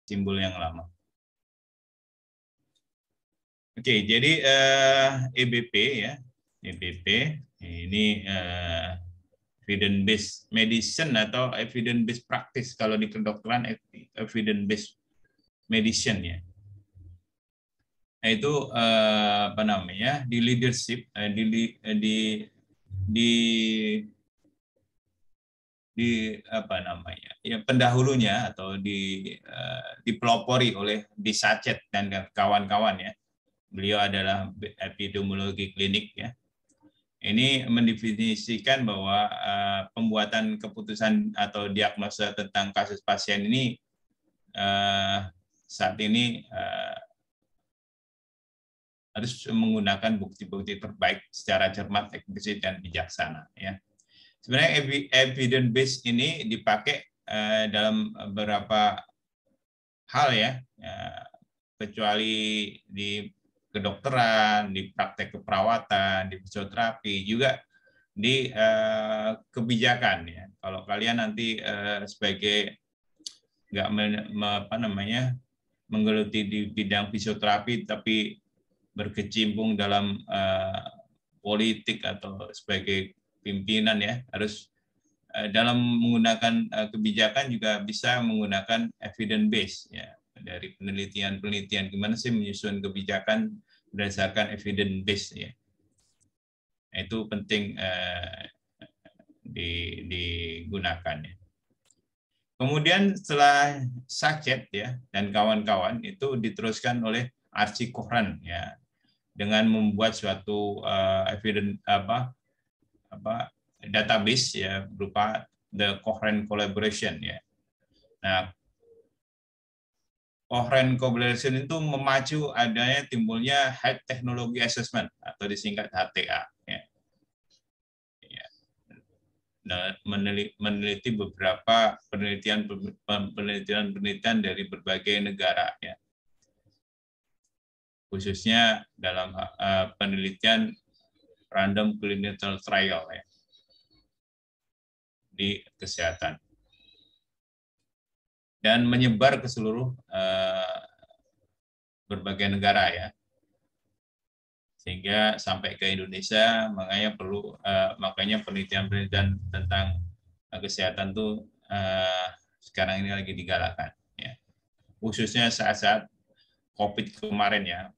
simbol yang lama. Oke, jadi EBP ya, EBP ini evidence based medicine atau evidence based practice, kalau di kedokteran evidence based medicine ya. Nah, itu apa namanya, di leadership di apa namanya ya, pendahulunya atau dipelopori oleh Sachet dan kawan-kawan ya. Beliau adalah epidemiologi klinik ya. Ini mendefinisikan bahwa pembuatan keputusan atau diagnosa tentang kasus pasien ini saat ini harus menggunakan bukti-bukti terbaik secara cermat, eksplisit, dan bijaksana. Ya. Sebenarnya evidence based ini dipakai dalam beberapa hal ya, kecuali di kedokteran, di praktek keperawatan, di fisioterapi, juga di kebijakan ya. Kalau kalian nanti sebagai nggak apa namanya menggeluti di bidang fisioterapi tapi berkecimpung dalam politik atau sebagai pimpinan ya, harus dalam menggunakan kebijakan juga bisa menggunakan evidence base ya, dari penelitian gimana sih menyusun kebijakan berdasarkan evidence base ya. Itu penting digunakan ya. Kemudian setelah Sachet ya dan kawan-kawan itu diteruskan oleh Archie Cochran ya, dengan membuat suatu evidence database ya berupa the Cochrane Collaboration ya. Nah, Cochrane Collaboration itu memacu adanya timbulnya Health Technology Assessment atau disingkat HTA ya. Meneliti beberapa penelitian dari berbagai negara ya, khususnya dalam penelitian random clinical trial ya, di kesehatan, dan menyebar ke seluruh berbagai negara ya, sehingga sampai ke Indonesia. Makanya penelitian tentang kesehatan tuh sekarang ini lagi digalakkan ya, khususnya saat-saat COVID kemarin ya,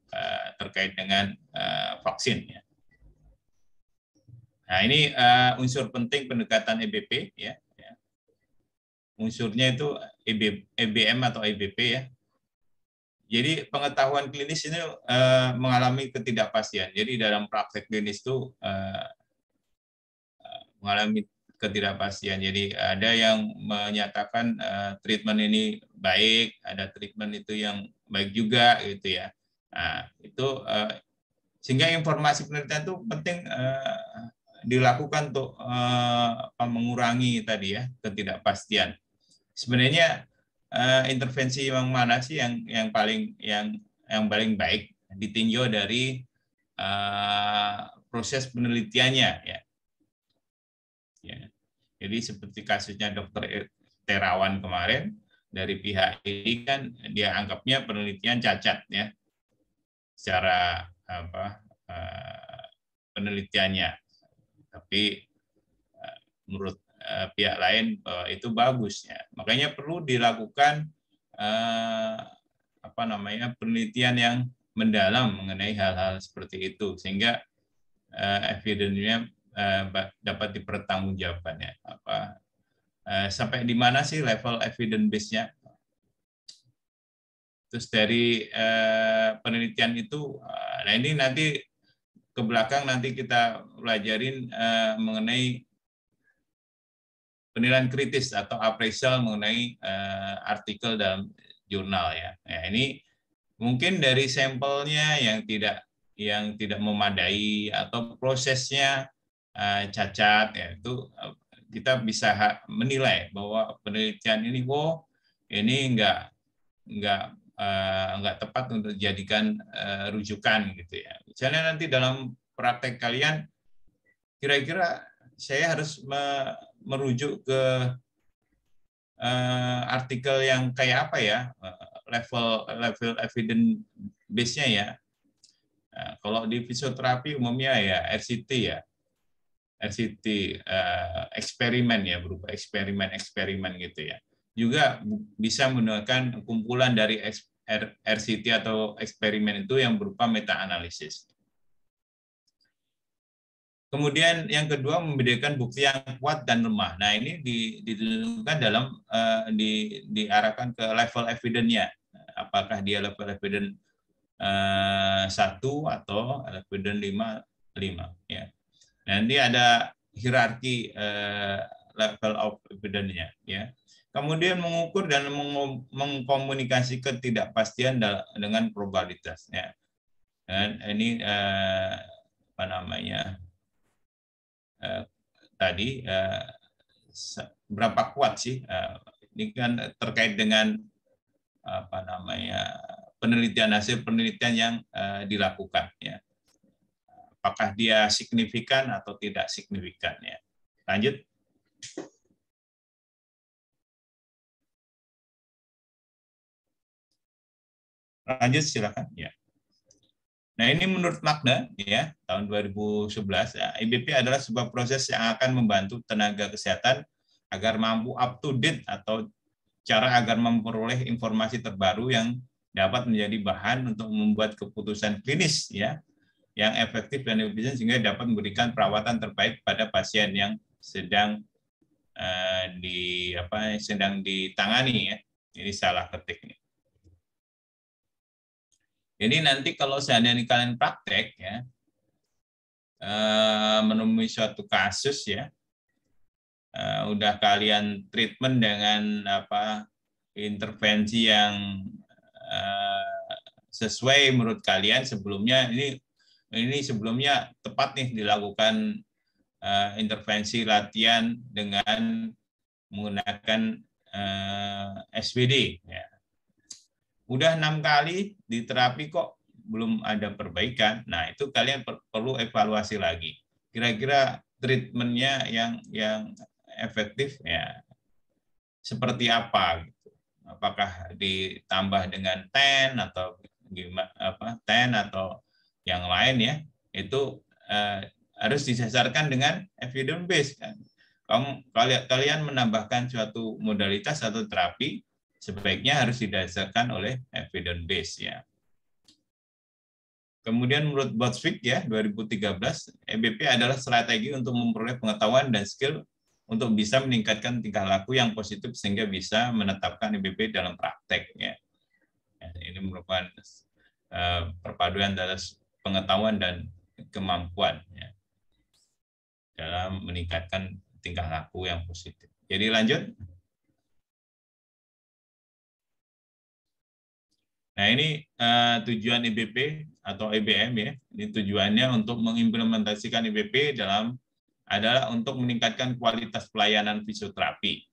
terkait dengan vaksin ya. Nah, ini unsur penting pendekatan EBP ya. Unsurnya itu EBM atau EBP ya. Jadi pengetahuan klinis ini mengalami ketidakpastian. Jadi dalam praktek klinis itu mengalami ketidakpastian. Jadi ada yang menyatakan treatment ini baik, ada treatment itu yang baik juga gitu ya. Nah, itu sehingga informasi penelitian itu penting dilakukan untuk mengurangi tadi ya ketidakpastian. Sebenarnya intervensi yang mana sih yang paling baik ditinjau dari proses penelitiannya ya. Ya. Jadi seperti kasusnya Dokter Terawan kemarin, dari pihak ini kan dia anggapnya penelitian cacat ya secara penelitiannya, tapi menurut pihak lain itu bagus ya. Makanya perlu dilakukan penelitian yang mendalam mengenai hal-hal seperti itu, sehingga evidence-nya dapat dipertanggungjawabkan ya. Sampai di mana sih level evidence base-nya? Terus dari penelitian itu, nah ini nanti ke belakang nanti kita pelajarin mengenai penilaian kritis atau appraisal mengenai artikel dalam jurnal ya. Nah, ini mungkin dari sampelnya yang tidak memadai atau prosesnya cacat ya, itu kita bisa menilai bahwa penelitian ini ini nggak tepat untuk dijadikan rujukan gitu ya. Misalnya nanti dalam praktek kalian kira-kira saya harus merujuk ke artikel yang kayak apa ya, level evidence base-nya ya. Nah, kalau di fisioterapi umumnya ya RCT ya. RCT eksperimen ya, berupa eksperimen gitu ya. Juga bisa menggunakan kumpulan dari RCT atau eksperimen itu yang berupa meta-analisis. Kemudian yang kedua, membedakan bukti yang kuat dan lemah. Nah, ini ditentukan dalam diarahkan ke level evidence-nya. Apakah dia level evidence 1 atau evidence 5 ya. Nah, ini ada hierarki level of evidence-nya ya. Kemudian mengukur dan mengkomunikasi ketidakpastian dengan probabilitas ya. Dan ini apa namanya? Tadi berapa kuat sih? Ini kan terkait dengan apa namanya? Hasil penelitian yang dilakukan ya. Apakah dia signifikan atau tidak signifikan ya. Lanjut. Lanjut silakan ya. Nah, ini menurut Magda ya, tahun 2011 ya, IBP adalah sebuah proses yang akan membantu tenaga kesehatan agar mampu up to date atau cara agar memperoleh informasi terbaru yang dapat menjadi bahan untuk membuat keputusan klinis ya yang efektif dan efisien sehingga dapat memberikan perawatan terbaik pada pasien yang sedang sedang ditangani ya. Ini salah ketik nih. Jadi nanti kalau seandainya kalian praktek ya, menemui suatu kasus ya, udah kalian treatment dengan intervensi yang sesuai menurut kalian sebelumnya, ini sebelumnya tepat nih dilakukan intervensi latihan dengan menggunakan SBD ya. Udah 6 kali di terapi kok belum ada perbaikan. Nah, itu kalian perlu evaluasi lagi. Kira-kira treatmentnya yang efektif ya seperti apa gitu. Apakah ditambah dengan TEN atau gimana TEN atau yang lain ya. Itu harus disasarkan dengan evidence base kan. Kalian menambahkan suatu modalitas atau terapi sebaiknya harus didasarkan oleh evidence base ya. Kemudian menurut Botvik ya 2013, EBP adalah strategi untuk memperoleh pengetahuan dan skill untuk bisa meningkatkan tingkah laku yang positif sehingga bisa menetapkan EBP dalam praktek ya. Ini merupakan perpaduan antara pengetahuan dan kemampuan ya, dalam meningkatkan tingkah laku yang positif. Jadi lanjut. Nah, ini tujuan IBP atau IBM ya. Ini tujuannya untuk mengimplementasikan IBP adalah untuk meningkatkan kualitas pelayanan fisioterapi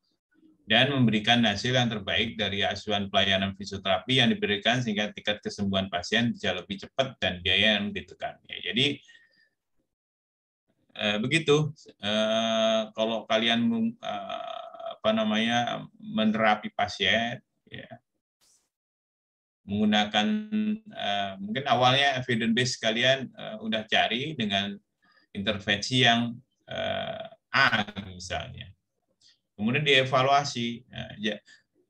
dan memberikan hasil yang terbaik dari asuhan pelayanan fisioterapi yang diberikan sehingga tingkat kesembuhan pasien bisa lebih cepat dan biaya yang ditekan. Ya, jadi begitu. Kalau kalian menerapi pasien ya, menggunakan mungkin awalnya evidence base kalian udah cari dengan intervensi yang A misalnya, kemudian dievaluasi,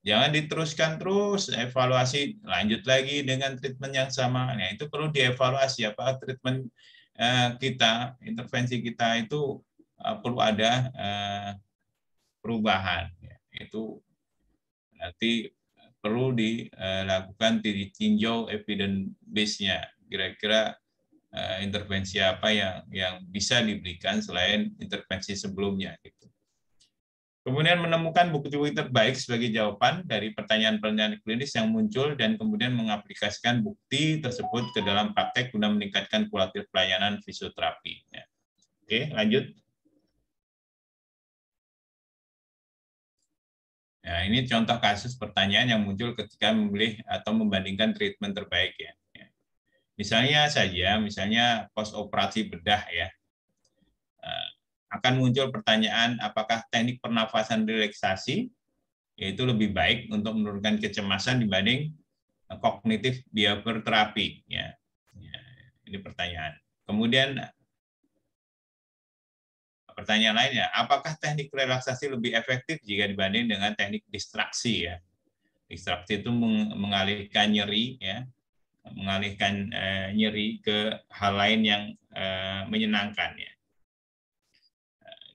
jangan diteruskan terus, evaluasi lanjut lagi dengan treatment yang sama. Nah, itu perlu dievaluasi apa treatment kita, intervensi kita itu perlu ada perubahan. Itu nanti perlu dilakukan ditinjau evidence base-nya. Kira-kira intervensi apa yang bisa diberikan selain intervensi sebelumnya. Gitu. Kemudian menemukan bukti-bukti terbaik sebagai jawaban dari pertanyaan-pertanyaan klinis yang muncul dan kemudian mengaplikasikan bukti tersebut ke dalam praktek guna meningkatkan kualitas pelayanan fisioterapi. Ya. Oke, lanjut. Nah, ini contoh kasus pertanyaan yang muncul ketika memilih atau membandingkan treatment terbaik ya. Misalnya post operasi bedah ya. Akan muncul pertanyaan apakah teknik pernafasan relaksasi yaitu lebih baik untuk menurunkan kecemasan dibanding kognitif behavior terapi, ya. Ini pertanyaan. Kemudian pertanyaan lainnya, apakah teknik relaksasi lebih efektif jika dibanding dengan teknik distraksi, ya? Distraksi itu mengalihkan nyeri, ya, mengalihkan nyeri ke hal lain yang menyenangkan, ya.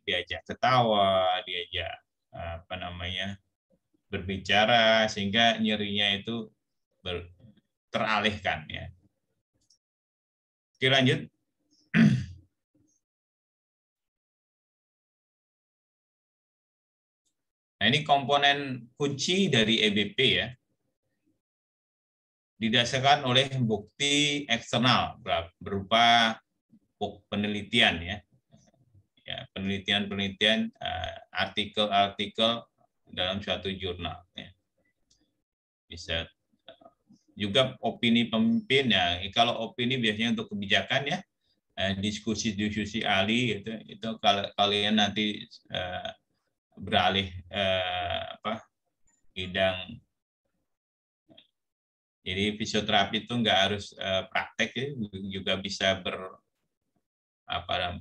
Diajak ketawa, diajak berbicara, sehingga nyerinya itu teralihkan, ya. Oke, lanjut. Nah, ini komponen kunci dari EBP, ya. Didasarkan oleh bukti eksternal berupa penelitian, ya. Penelitian-penelitian, artikel-artikel dalam suatu jurnal, ya. Bisa juga opini pemimpin, ya. Kalau opini biasanya untuk kebijakan, ya, diskusi ahli, itu kalau kalian nanti beralih bidang, jadi fisioterapi itu nggak harus praktek, ya, juga bisa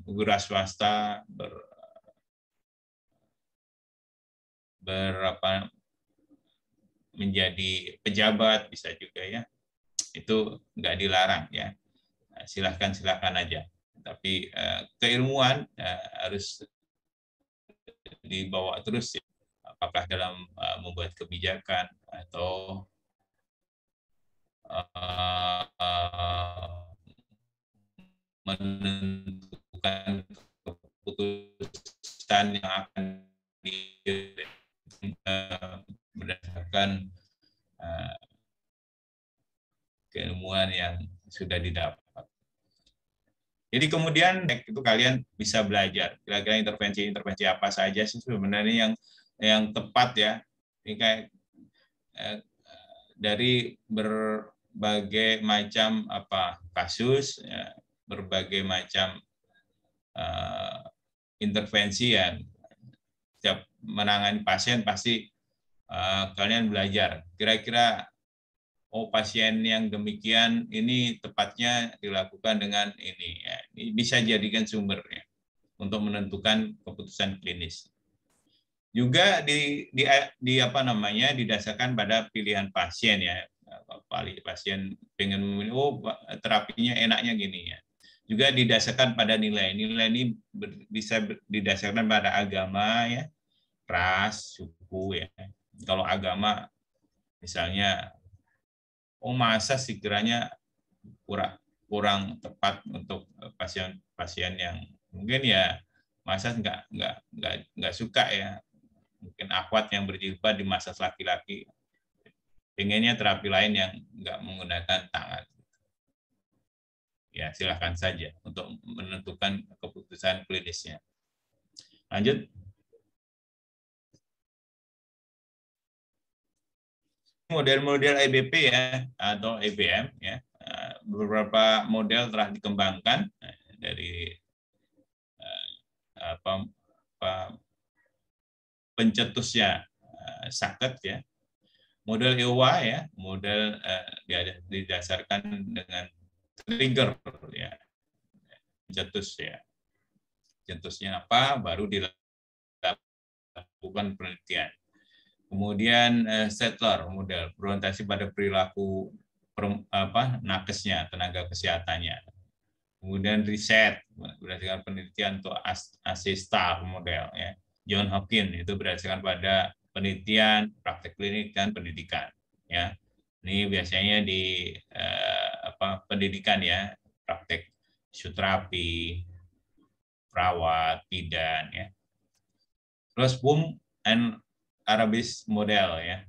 wira swasta, menjadi pejabat bisa juga, ya. Itu nggak dilarang, ya. Silahkan aja. Tapi keilmuan harus dibawa terus, ya. Apakah dalam membuat kebijakan atau menentukan keputusan yang akan berdasarkan keilmuan yang sudah didapat. Jadi kemudian itu kalian bisa belajar kira-kira intervensi apa saja sih sebenarnya yang tepat, ya. Ini kayak dari berbagai macam kasus, ya, berbagai macam intervensi, ya. Setiap menangani pasien pasti kalian belajar kira-kira pasien yang demikian ini tepatnya dilakukan dengan ini, ya. Ini bisa jadikan sumber, ya, untuk menentukan keputusan klinis. Juga didasarkan pada pilihan pasien, ya. Pasien pengen memilih, terapinya enaknya gini, ya. Juga didasarkan pada nilai. Nilai ini bisa didasarkan pada agama, ya, ras, suku, ya. Kalau agama misalnya, masa sih kiranya kurang tepat untuk pasien yang mungkin, ya, masa nggak suka, ya, mungkin akhwat yang berjilbab di masa laki-laki pengennya terapi lain yang nggak menggunakan tangan, ya. Silahkan saja untuk menentukan keputusan klinisnya. Lanjut. Model-model EBP, ya, atau EBM, ya. Beberapa model telah dikembangkan dari pencetusnya Sackett, ya. Model EOA, ya, model didasarkan dengan trigger, ya, pencetus, ya. Pencetusnya apa, baru dilakukan penelitian. Kemudian Sattler model berorientasi pada perilaku nakesnya, tenaga kesehatannya. Kemudian riset berdasarkan penelitian untuk Star model, ya. John Hopkins itu berdasarkan pada penelitian, praktek klinik, dan pendidikan, ya. Ini biasanya di pendidikan, ya, praktek fisioterapi, perawat, bidan, ya. Terus Boom and Arabis model, ya,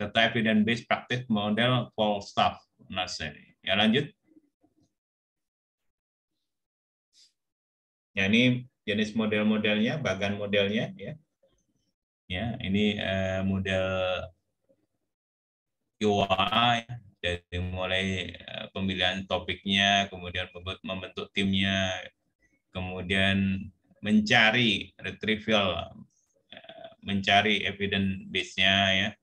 serta evidence based practice model for staff nurse. Ya, lanjut. Ya, ini jenis model-modelnya, bagan modelnya, ya. Ya, ini model IOA, ya, dari mulai pemilihan topiknya, kemudian membentuk timnya, kemudian mencari retrieval, mencari evidence base-nya, ya.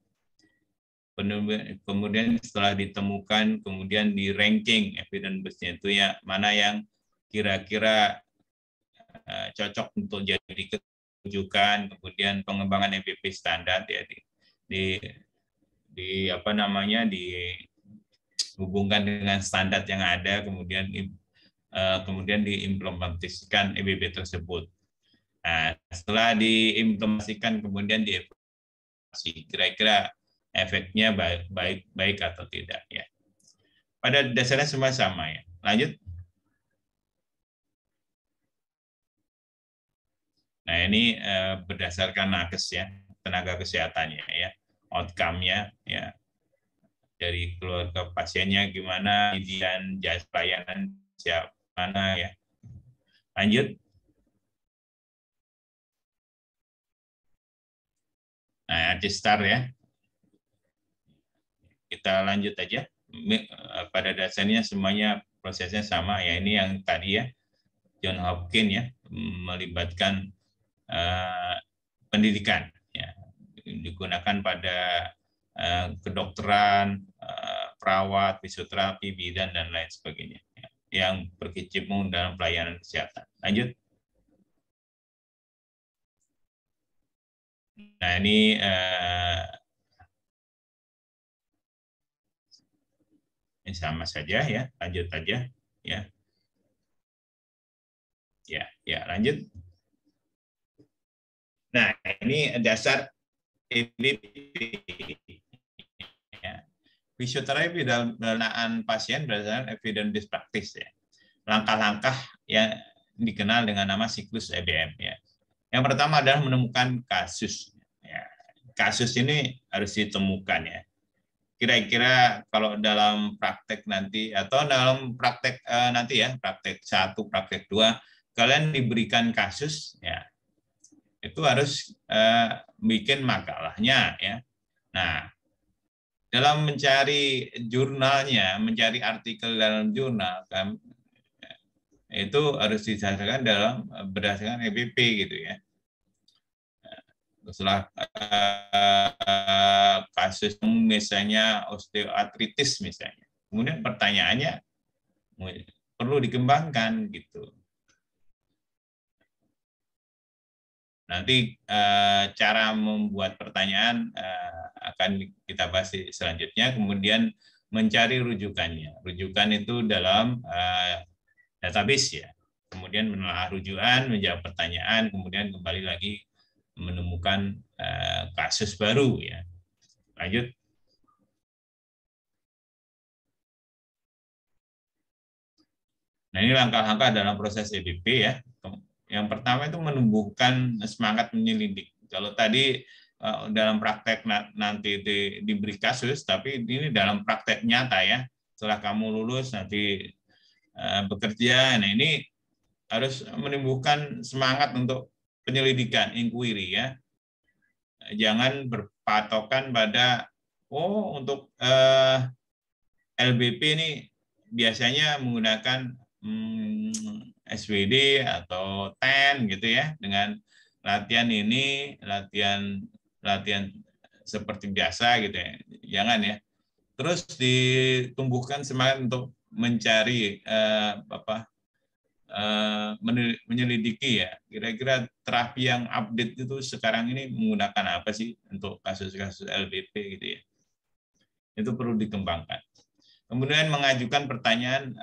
Kemudian setelah ditemukan, kemudian di ranking evidence base-nya itu ya mana yang kira-kira cocok untuk jadi rujukan, kemudian pengembangan EBP standar ya di apa namanya dihubungkan dengan standar yang ada, kemudian diimplementasikan EBP tersebut. Nah, setelah diimplementasikan kemudian dievaluasi kira-kira efeknya baik atau tidak ya. Pada dasarnya semua sama ya. Lanjut. Nah, ini berdasarkan nakes ya, tenaga kesehatannya ya, outcome-nya ya. Dari keluarga pasiennya gimana, dan jasa pelayanan siapa mana ya. Lanjut. Nah, Cistar ya. Kita lanjut aja. Pada dasarnya semuanya prosesnya sama ya. Ini yang tadi ya, John Hopkins ya, melibatkan pendidikan ya, digunakan pada kedokteran, perawat, fisioterapi, bidan dan lain sebagainya ya, yang berkecimpung dalam pelayanan kesehatan. Lanjut. Nah, ini sama saja ya, lanjut aja ya. Ya, lanjut. Nah, ini dasar EBP. Ya. Fisioterapi dalam penanganan pasien berdasarkan evidence based practice ya. Langkah-langkah yang dikenal dengan nama siklus EBM ya. Yang pertama adalah menemukan kasus. Ya. Kasus ini harus ditemukan ya. Kira-kira kalau dalam praktek nanti atau dalam praktek nanti ya, praktek 1, praktek 2, kalian diberikan kasus ya. Itu harus bikin makalahnya ya. Nah, dalam mencari jurnalnya, mencari artikel dalam jurnal kan, itu harus diselesaikan berdasarkan EBP gitu ya. Setelah kasus misalnya osteoartritis misalnya, kemudian pertanyaannya perlu dikembangkan gitu. Nanti cara membuat pertanyaan akan kita bahas selanjutnya. Kemudian mencari rujukannya. Rujukan itu dalam database ya. Kemudian menelaah rujukan, menjawab pertanyaan, kemudian kembali lagi menemukan kasus baru ya. Lanjut. Nah, ini langkah-langkah dalam proses EBP ya. Yang pertama itu menumbuhkan semangat menyelidik. Kalau tadi dalam praktek nanti diberi kasus, tapi ini dalam praktek nyata ya. Setelah kamu lulus nanti bekerja, nah ini harus menimbulkan semangat untuk penyelidikan, inquiry ya. Jangan berpatokan pada untuk LBP ini biasanya menggunakan SWD atau TEN gitu ya, dengan latihan ini, latihan seperti biasa gitu ya. Jangan ya. Terus ditumbuhkan semangat untuk mencari menyelidiki ya. Kira-kira terapi yang update itu sekarang ini menggunakan apa sih untuk kasus-kasus LBP gitu ya. Itu perlu dikembangkan. Kemudian mengajukan pertanyaan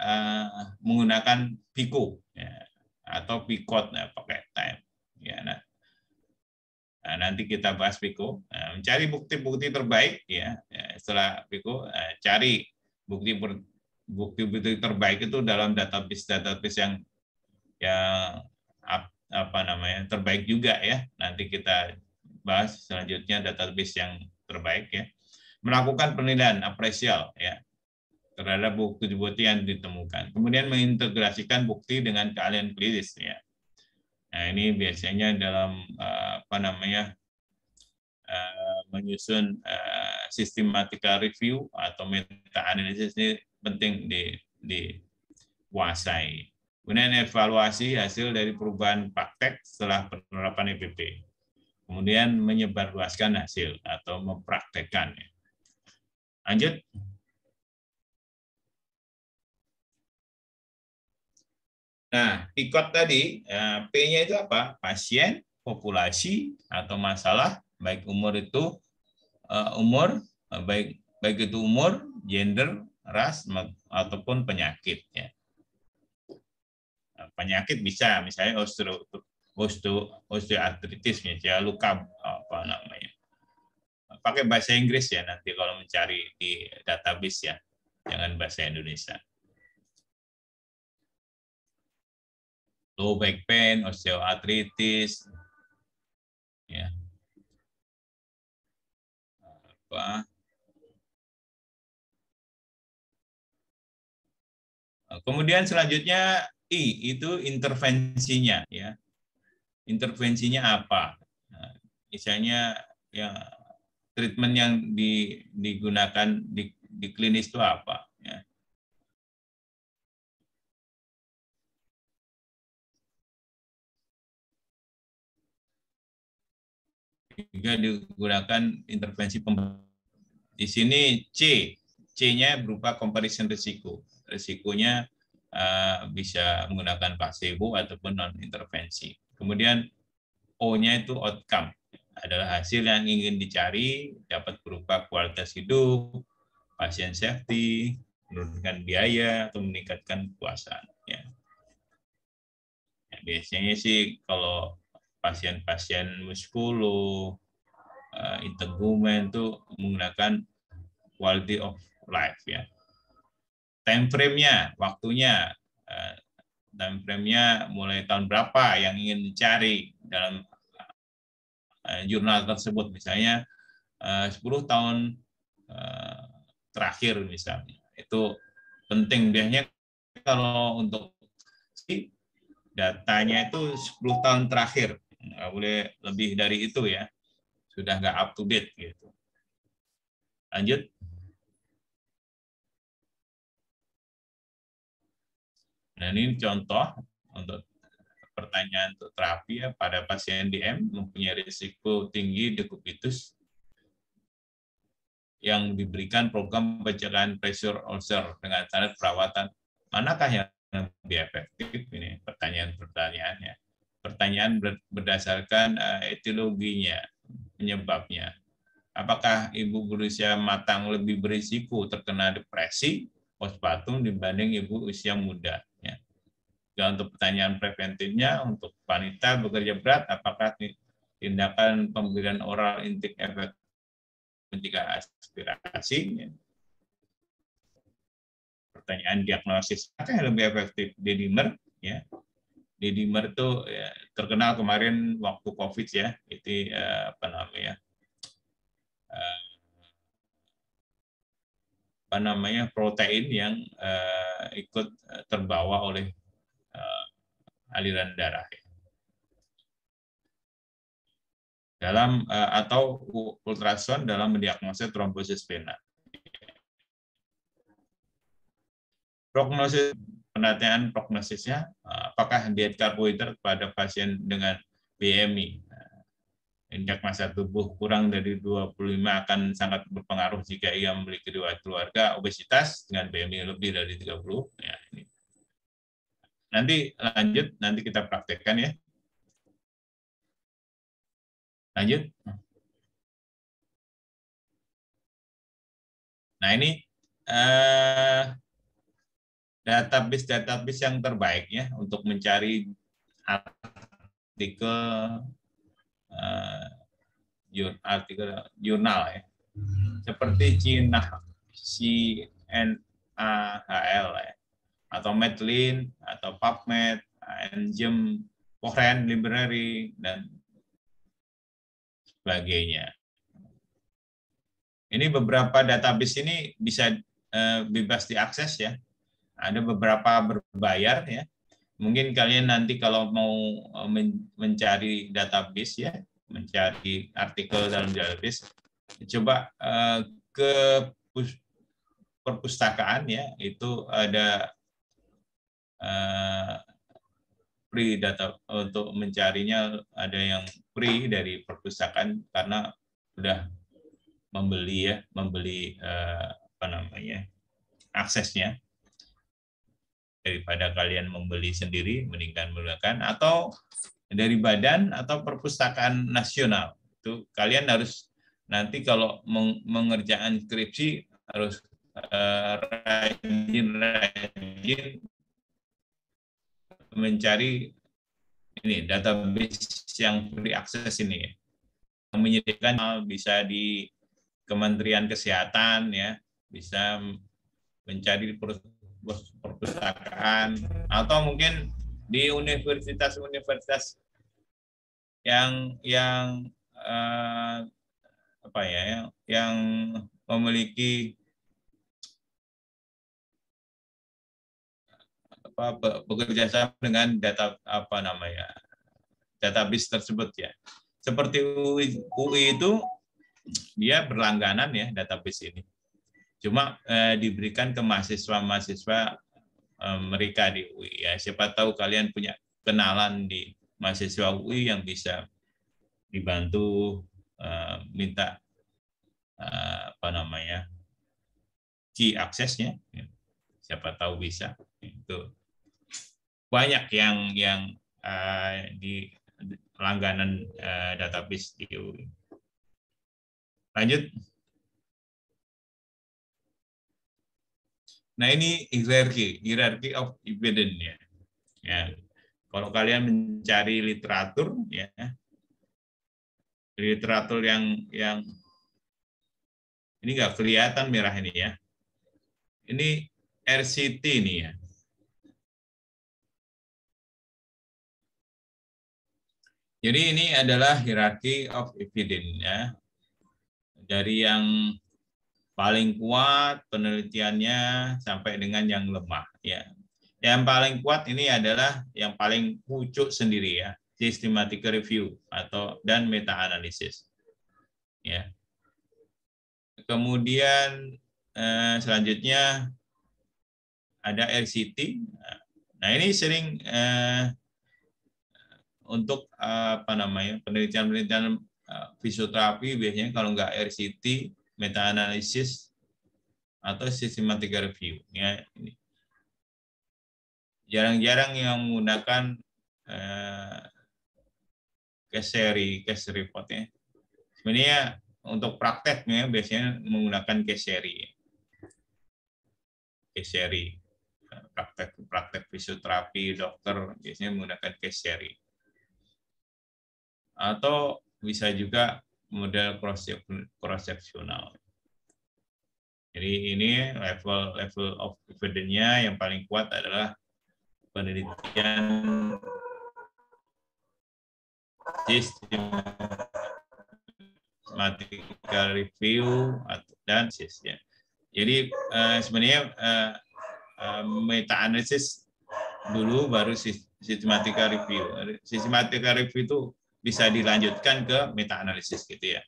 menggunakan PICO ya, atau PICOT ya, pakai time. Ya, nanti kita bahas PICO. Mencari bukti-bukti terbaik ya. Setelah PICO cari bukti-bukti terbaik itu dalam database yang terbaik juga ya. Nanti kita bahas selanjutnya database yang terbaik ya. Melakukan penilaian apresial ya terhadap bukti-bukti yang ditemukan. Kemudian mengintegrasikan bukti dengan keahlian klinis ya. Nah, ini biasanya dalam menyusun systematical review atau meta analisis ini penting dikuasai. Kemudian evaluasi hasil dari perubahan praktek setelah penerapan EBP. Kemudian menyebarluaskan hasil atau mempraktekkan. Lanjut. Nah, PIKOT tadi, P-nya itu apa? Pasien, populasi, atau masalah, baik umur itu umur, baik baik itu umur, gender, ras, ataupun penyakit. Ya. Penyakit bisa, misalnya osteoartritis, misalnya luka apa namanya. Pakai bahasa Inggris ya nanti kalau mencari di database ya, jangan bahasa Indonesia. Low back pain, osteoartritis, ya apa. Kemudian selanjutnya I itu intervensinya ya. Intervensinya apa? Nah, misalnya ya treatment yang digunakan di klinis itu apa ya. Juga digunakan intervensi di sini C. C-nya berupa comparison risiko. Risikonya bisa menggunakan placebo ataupun non intervensi. Kemudian O-nya itu outcome, adalah hasil yang ingin dicari, dapat berupa kualitas hidup, pasien safety, menurunkan biaya, atau meningkatkan kepuasan. Ya. Ya, biasanya sih kalau pasien-pasien muskulu, integumen itu menggunakan quality of life. Ya. Time frame-nya, waktunya, time frame-nya mulai tahun berapa yang ingin dicari dalam jurnal tersebut, misalnya 10 tahun terakhir misalnya. Itu penting biasanya kalau untuk datanya itu 10 tahun terakhir, nggak boleh lebih dari itu ya, sudah nggak up to date gitu. Lanjut. Nah ini contoh untuk pertanyaan untuk terapi ya, pada pasien DM mempunyai risiko tinggi dekubitus yang diberikan program pencegahan pressure ulcer dengan syarat perawatan. Manakah yang lebih efektif? Ini pertanyaan-pertanyaannya. Pertanyaan berdasarkan etiologinya, penyebabnya. Apakah ibu berusia matang lebih berisiko terkena depresi, postpartum dibanding ibu usia muda? Ya. Dan untuk pertanyaan preventifnya, untuk wanita bekerja berat, apakah tindakan pemberian oral intik efektif mencegah aspirasi? Pertanyaan diagnosis, apa yang lebih efektif? D-dimer, ya. D-dimer itu ya, terkenal kemarin waktu COVID ya, itu apa namanya? Apa namanya protein yang ikut terbawa oleh aliran darah ya. Dalam atau ultrasound dalam mendiagnosis trombosis vena. Prognosis, pendataan prognosisnya, apakah diet karbohidrat pada pasien dengan BMI. Indeks massa tubuh kurang dari 25 akan sangat berpengaruh jika ia memiliki riwayat keluarga obesitas dengan BMI lebih dari 30. Ya, ini. Nanti lanjut, nanti kita praktekkan ya. Lanjut. Nah ini database yang terbaik ya untuk mencari artikel artikel jurnal ya. Seperti CNAHL ya, atau Medlin atau PubMed, Engine, Cochrane Library dan sebagainya. Ini beberapa database ini bisa bebas diakses ya. Ada beberapa berbayar ya. Mungkin kalian nanti kalau mau mencari database ya, mencari artikel dalam database, coba ke perpustakaan ya, itu ada free data untuk mencarinya, ada yang free dari perpustakaan karena sudah membeli apa namanya aksesnya, daripada kalian membeli sendiri, mendingan menggunakan atau dari badan atau perpustakaan nasional. Itu kalian harus nanti kalau mengerjakan skripsi harus rajin-rajin mencari ini database yang free akses ini ya. Yang menyediakan bisa di Kementerian Kesehatan ya, bisa mencari perpustakaan atau mungkin di universitas-universitas yang apa ya, yang memiliki bekerja sama dengan database tersebut ya. Seperti UI itu dia berlangganan ya database ini. Cuma diberikan ke mahasiswa-mahasiswa mereka di UI ya. Siapa tahu kalian punya kenalan di mahasiswa UI yang bisa dibantu minta key aksesnya. Siapa tahu bisa. Itu banyak yang di langganan database di UI. Lanjut. Nah, ini hierarchy of evidence ya. Ya. Kalau kalian mencari literatur ya, literatur yang ini nggak kelihatan merah ini ya. Ini RCT nih ya. Jadi ini adalah hierarchy of evidence ya. Dari yang paling kuat penelitiannya sampai dengan yang lemah ya. Yang paling kuat ini adalah yang paling pucuk sendiri ya, systematic review dan meta analisis. Ya. Kemudian selanjutnya ada RCT. Nah, ini sering untuk penelitian fisioterapi biasanya kalau nggak RCT, meta analisis atau systematic review ya. Ini jarang-jarang yang menggunakan case report ya. Sebenarnya untuk prakteknya biasanya menggunakan case series. Praktek fisioterapi dokter biasanya menggunakan case series. Atau bisa juga model cross-sectional. Jadi ini level of evidence-nya yang paling kuat adalah penelitian systematic review dan ya. Jadi sebenarnya meta analisis dulu baru systematic review. Systematic review itu bisa dilanjutkan ke meta analisis gitu ya.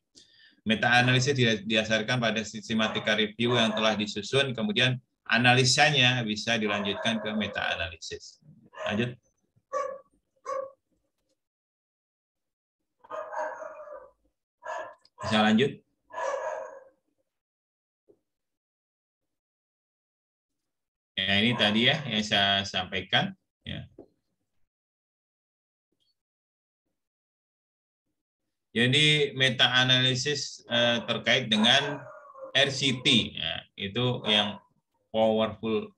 Meta analisis didasarkan pada systematic review yang telah disusun, kemudian analisanya bisa dilanjutkan ke meta analisis. Lanjut. Bisa lanjut. Ya, ini tadi ya yang saya sampaikan. Ya. Jadi meta analisis terkait dengan RCT, ya, itu yang powerful,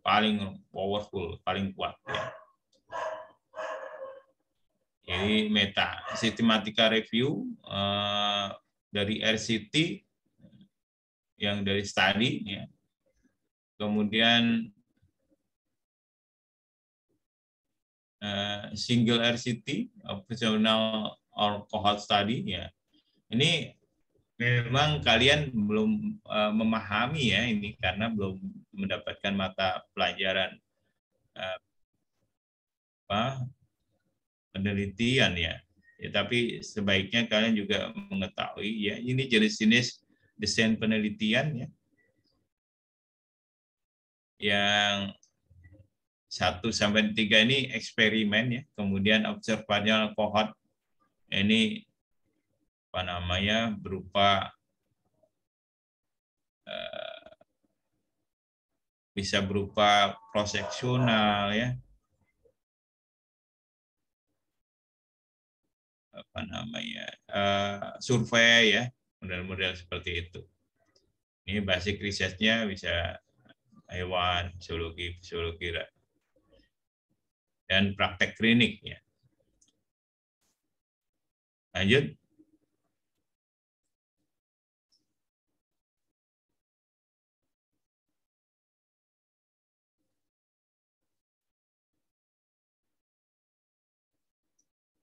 paling powerful, paling kuat. Ya. Jadi meta systematic review dari RCT yang dari study, ya. Kemudian single RCT, optional or cohort study, ya. Ini memang kalian belum memahami ya ini karena belum mendapatkan mata pelajaran penelitian ya. Ya, tapi sebaiknya kalian juga mengetahui ya ini jenis-jenis desain penelitian ya. Yang 1-3 ini eksperimen ya, kemudian observational cohort ini berupa bisa berupa cross-seksional ya, apa namanya, survei ya, model-model seperti itu. Ini basic risetnya bisa hewan, fisiologi, dan praktek klinik ya. Lanjut.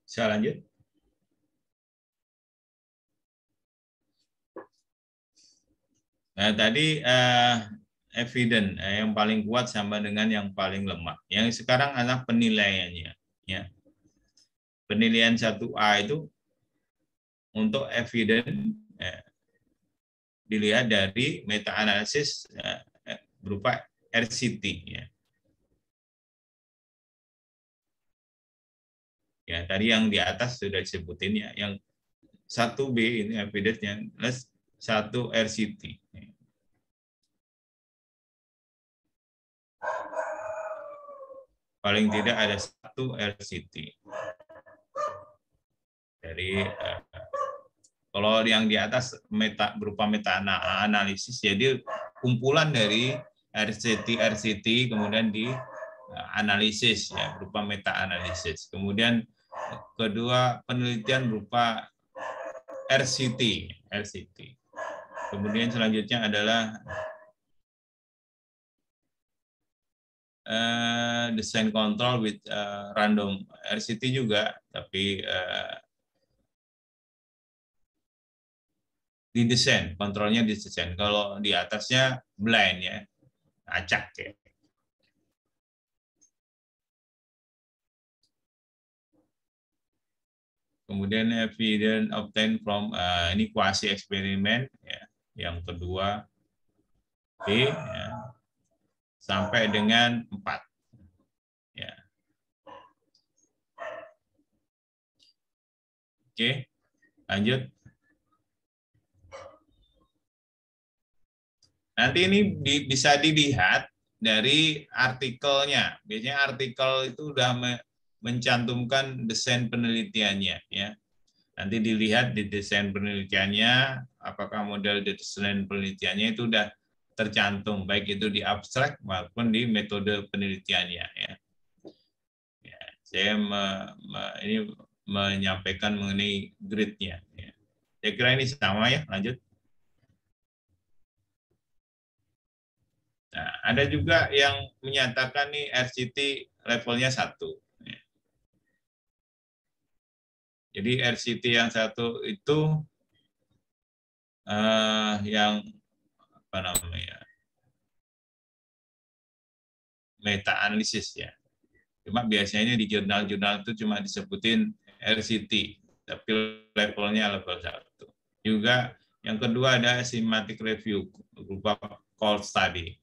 Saya lanjut. Nah, tadi evidence yang paling kuat sama dengan yang paling lemah. Yang sekarang adalah penilaiannya. Ya. Penilaian 1A itu untuk evidence dilihat dari meta-analisis berupa RCT. Ya. Ya, tadi yang di atas sudah disebutin ya. Yang 1B ini evidence-nya plus 1 RCT. Paling tidak ada 1 RCT. Dari kalau yang di atas berupa meta analisis, jadi kumpulan dari RCT kemudian di analisis ya, berupa meta analisis. Kemudian kedua penelitian berupa RCT. Kemudian selanjutnya adalah design control with random RCT juga, tapi didesain, kontrolnya didesain. Kalau di atasnya blind ya, acak ya. Kemudian evidence obtained from ini quasi eksperimen ya. Yang kedua B ya, sampai dengan 4 ya. Oke, lanjut. Nanti ini bisa dilihat dari artikelnya. Biasanya artikel itu sudah mencantumkan desain penelitiannya ya. Nanti dilihat di desain penelitiannya apakah model desain penelitiannya itu sudah tercantum baik itu di abstrak maupun di metode penelitiannya ya. Ya, saya ini menyampaikan mengenai grid-nya ya. Saya kira ini sama ya, lanjut. Nah, ada juga yang menyatakan nih RCT levelnya 1. Jadi RCT yang 1 itu yang apa namanya, meta analisis ya. Cuma biasanya di jurnal-jurnal itu cuma disebutin RCT, tapi levelnya level 1. Juga yang kedua ada systematic review berupa call study.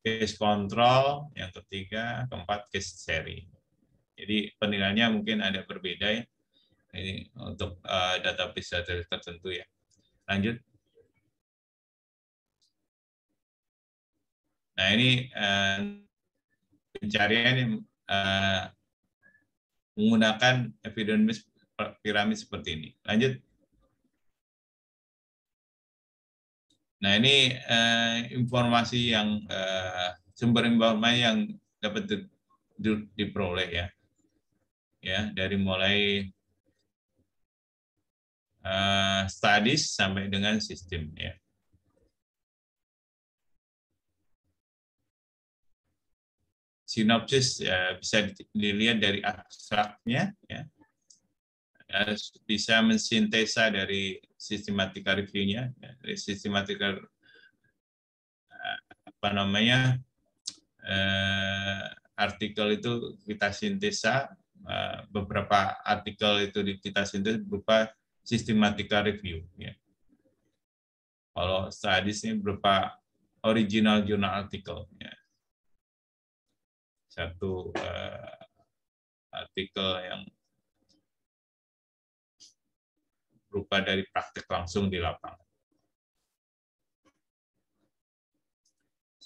Case control, yang ketiga, keempat case seri. Jadi penilaiannya mungkin ada berbeda ya. Ini untuk database tertentu ya. Lanjut. Nah ini pencarian yang menggunakan evidence piramid seperti ini. Lanjut. Nah ini informasi yang sumber informasi yang dapat diperoleh ya. Ya dari mulai studies sampai dengan sistem ya. Sinopsis ya, bisa dilihat dari abstraknya ya. Bisa mensintesa dari sistematika review-nya, dari sistematika apa namanya artikel itu kita sintesa, beberapa artikel itu kita sintesa berupa sistematika review. Ya. Kalau studies ini berupa original journal artikel. Ya. Satu artikel yang berupa dari praktek langsung di lapangan.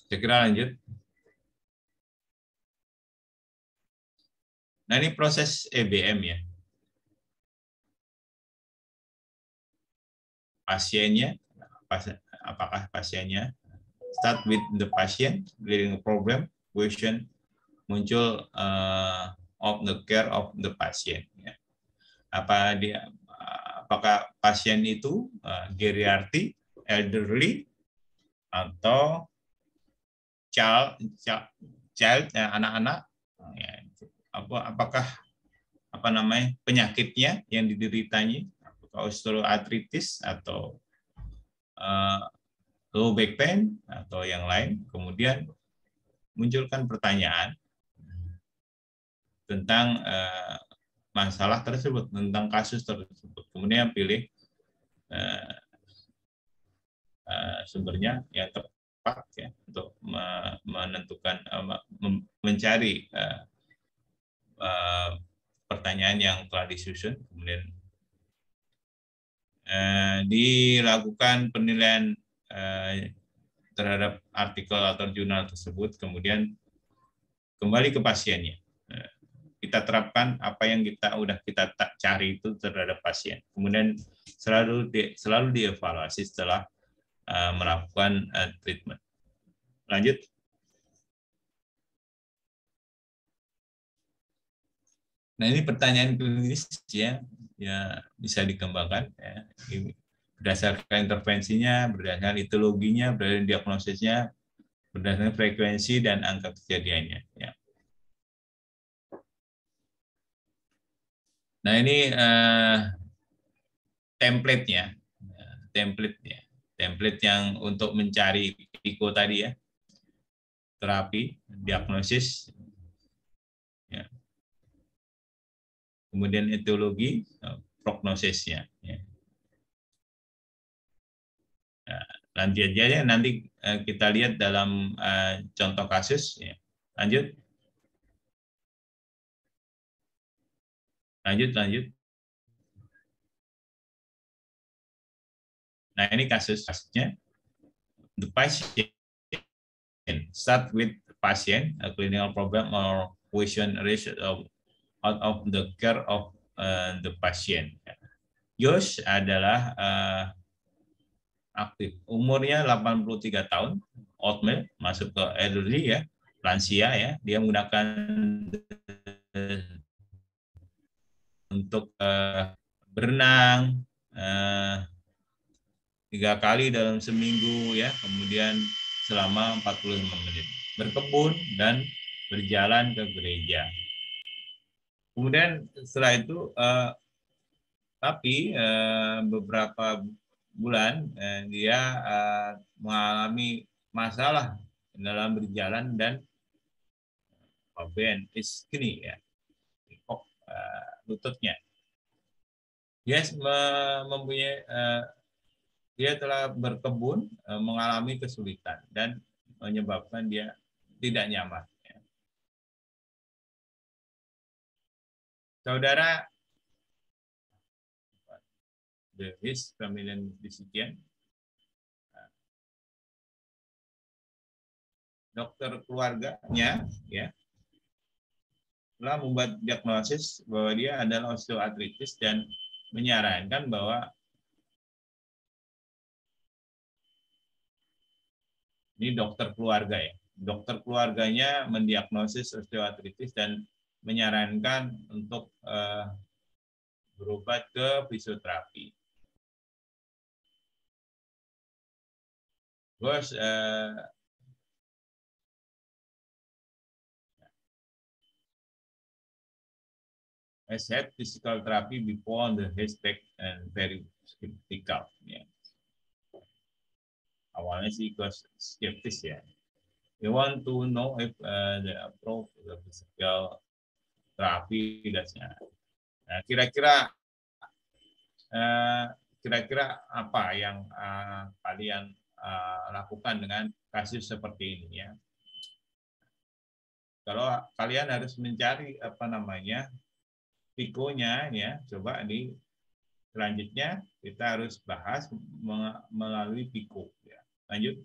Saya kira lanjut. Nah, ini proses EBM ya. Pasiennya, apakah pasiennya start with the patient, leading a problem, question, muncul of the care of the patient. Ya. Apakah pasien itu geriatri, elderly, atau child, anak-anak, ya, apakah penyakitnya yang dideritanya, apakah osteoartritis atau low back pain atau yang lain. Kemudian munculkan pertanyaan tentang masalah tersebut, tentang kasus tersebut. Kemudian pilih sumbernya yang tepat ya, untuk menentukan, mencari pertanyaan yang telah disusun. Kemudian dilakukan penilaian terhadap artikel atau jurnal tersebut, kemudian kembali ke pasiennya. Kita terapkan apa yang kita cari itu terhadap pasien. Kemudian selalu dievaluasi setelah melakukan treatment. Lanjut. Nah, ini pertanyaan klinis ya bisa dikembangkan ya. Berdasarkan intervensinya, berdasarkan etiologinya, berdasarkan diagnosisnya, berdasarkan frekuensi dan angka kejadiannya. Ya. Nah, ini template-nya, template yang untuk mencari PICO tadi ya, terapi, diagnosis, ya. Kemudian etiologi, prognosisnya. Ya. Nah, nanti kita lihat dalam contoh kasus. Ya. Lanjut. Nah, ini kasusnya. The patient start with patient, a clinical problem or question result out of the care of the patient. Josh adalah aktif. Umurnya 83 tahun, old male, masuk ke elderly ya, lansia ya. Dia menggunakan untuk berenang 3 kali dalam seminggu ya, kemudian selama 45 menit. Berkebun dan berjalan ke gereja. Kemudian setelah itu tapi beberapa bulan dia mengalami masalah dalam berjalan dan bend is kini ya, lututnya. Dia mempunyai dia telah berkebun, mengalami kesulitan dan menyebabkan dia tidak nyaman. Saudara, his familial physician, dokter keluarganya ya telah membuat diagnosis bahwa dia adalah osteoartritis dan menyarankan bahwa ini dokter keluarga ya. Dokter keluarganya mendiagnosis osteoartritis dan menyarankan untuk berobat ke fisioterapi. Terus has had physical therapy before the hashtag and very skeptical. Ya. Awalnya sih skeptis ya. We want to know if the approach the physical therapy dasnya. Nah, kira-kira apa yang kalian lakukan dengan kasus seperti ini ya? Kalau kalian harus mencari PICO-nya ya, coba selanjutnya kita harus bahas melalui PICO ya. Lanjut.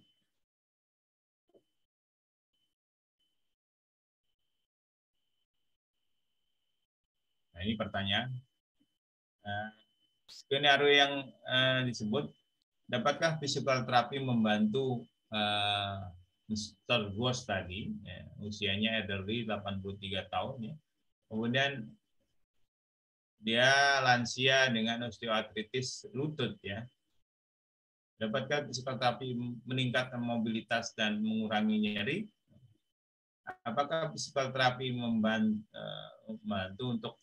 Nah, ini pertanyaan. Skenario yang disebut, dapatkah physical therapy membantu Mr. Ghost tadi, ya, usianya elderly 83 tahun, ya. Kemudian dia lansia dengan osteoartritis lutut, ya. Dapatkah physical therapy meningkatkan mobilitas dan mengurangi nyeri? Apakah physical therapy membantu untuk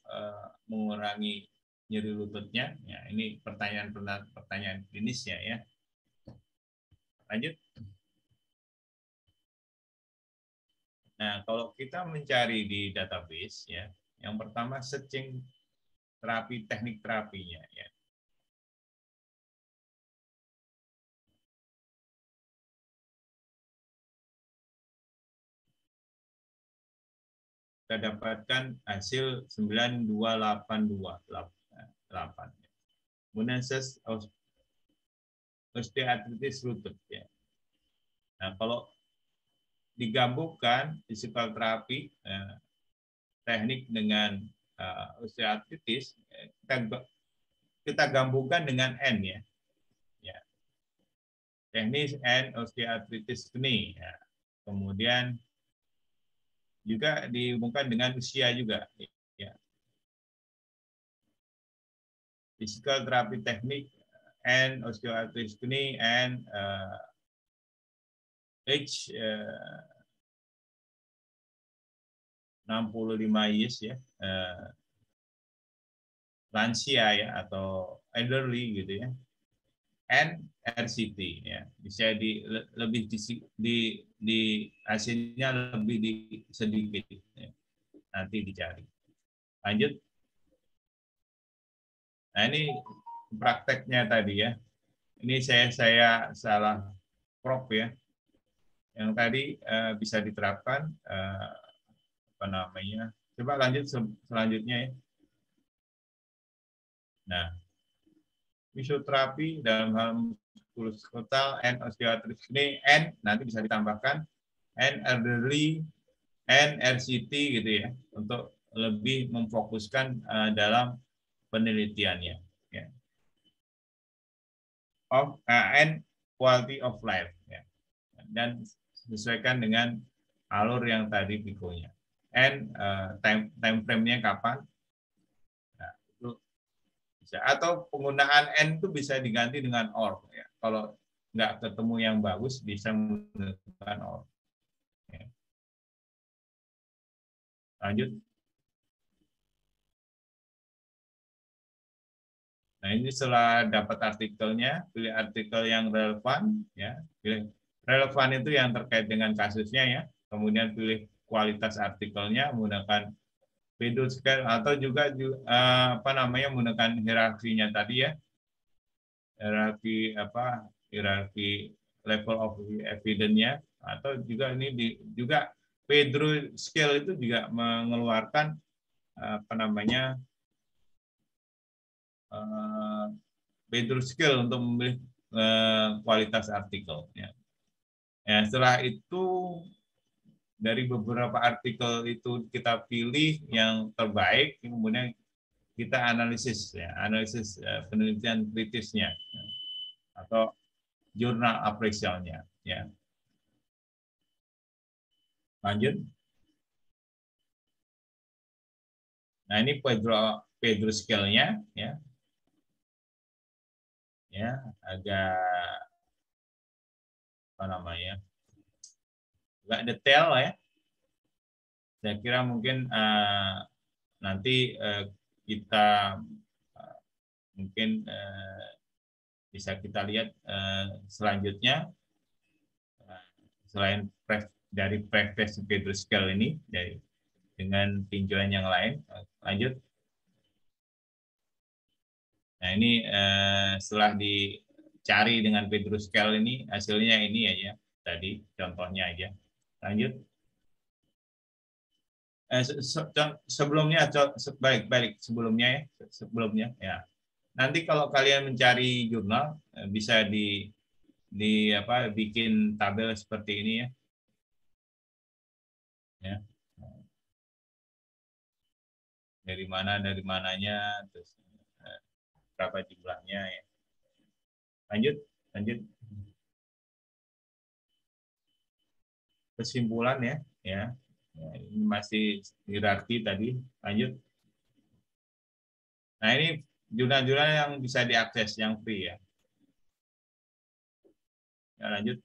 mengurangi nyeri lututnya? Ya, ini pertanyaan klinisnya, ya. Lanjut. Nah, kalau kita mencari di database, ya, yang pertama searching terapi, teknik terapinya, ya. Kita dapatkan hasil 9282. Kemudian osteoartritis lutut, ya. Nah, kalau digabungkan physical terapi, teknik dengan osteoartritis, kita gabungkan dengan N, ya. Ya. Teknis and osteoartritis knee, ya. Kemudian juga dihubungkan dengan usia juga, ya. Physical therapy technique and osteoarthritis knee and age 65 years, ya, lansia, ya, atau elderly gitu, ya, and RCT, ya, bisa lebih di hasilnya lebih sedikit, ya. Nanti dicari. Lanjut. Nah, ini prakteknya tadi, ya. Ini saya salah prop, ya. Yang tadi bisa diterapkan, apa namanya? Coba lanjut selanjutnya, ya. Nah, fisioterapi dalam hal muskuloskeletal and osteoartritis ini and nanti bisa ditambahkan and elderly and RCT gitu, ya, untuk lebih memfokuskan dalam penelitiannya, ya. And quality of life, ya. Dan sesuaikan dengan alur yang tadi pikonya. And time frame-nya kapan? Nah, itu bisa. Atau penggunaan N itu bisa diganti dengan OR, ya. Kalau nggak ketemu yang bagus, bisa menggunakan OR. Ya. Lanjut. Nah, ini setelah dapat artikelnya, pilih artikel yang relevan, ya. Pilih relevan itu yang terkait dengan kasusnya, ya. Kemudian pilih kualitas artikelnya menggunakan Pedro scale atau juga apa namanya menggunakan hierarkinya tadi, ya. Hierarki level of evidence-nya, atau juga ini juga Pedro scale itu juga mengeluarkan apa namanya Pedro scale untuk memilih kualitas artikel, ya. Ya, setelah itu dari beberapa artikel itu kita pilih yang terbaik, kemudian kita analisis, ya, analisis penelitian kritisnya, ya, atau jurnal apresialnya, ya. Lanjut. Nah, ini Pedro scale-nya, ya. Ya, agak apa namanya? Agak detail, ya. Saya kira mungkin nanti kita mungkin bisa kita lihat selanjutnya, selain dari practice Pedro scale ini, dengan tinjauan yang lain. Lanjut. Nah, ini setelah dicari dengan Pedro scale ini, hasilnya ini aja, tadi contohnya aja. Lanjut. Sebelumnya, baik sebelumnya, ya, ya. Nanti kalau kalian mencari jurnal, bisa bikin tabel seperti ini, ya. Ya. dari mananya, terus berapa jumlahnya ya. Lanjut. Kesimpulan ya. Ini masih hierarki tadi. Lanjut. Nah, ini jurnal-jurnal yang bisa diakses, yang free ya. Ya, lanjut.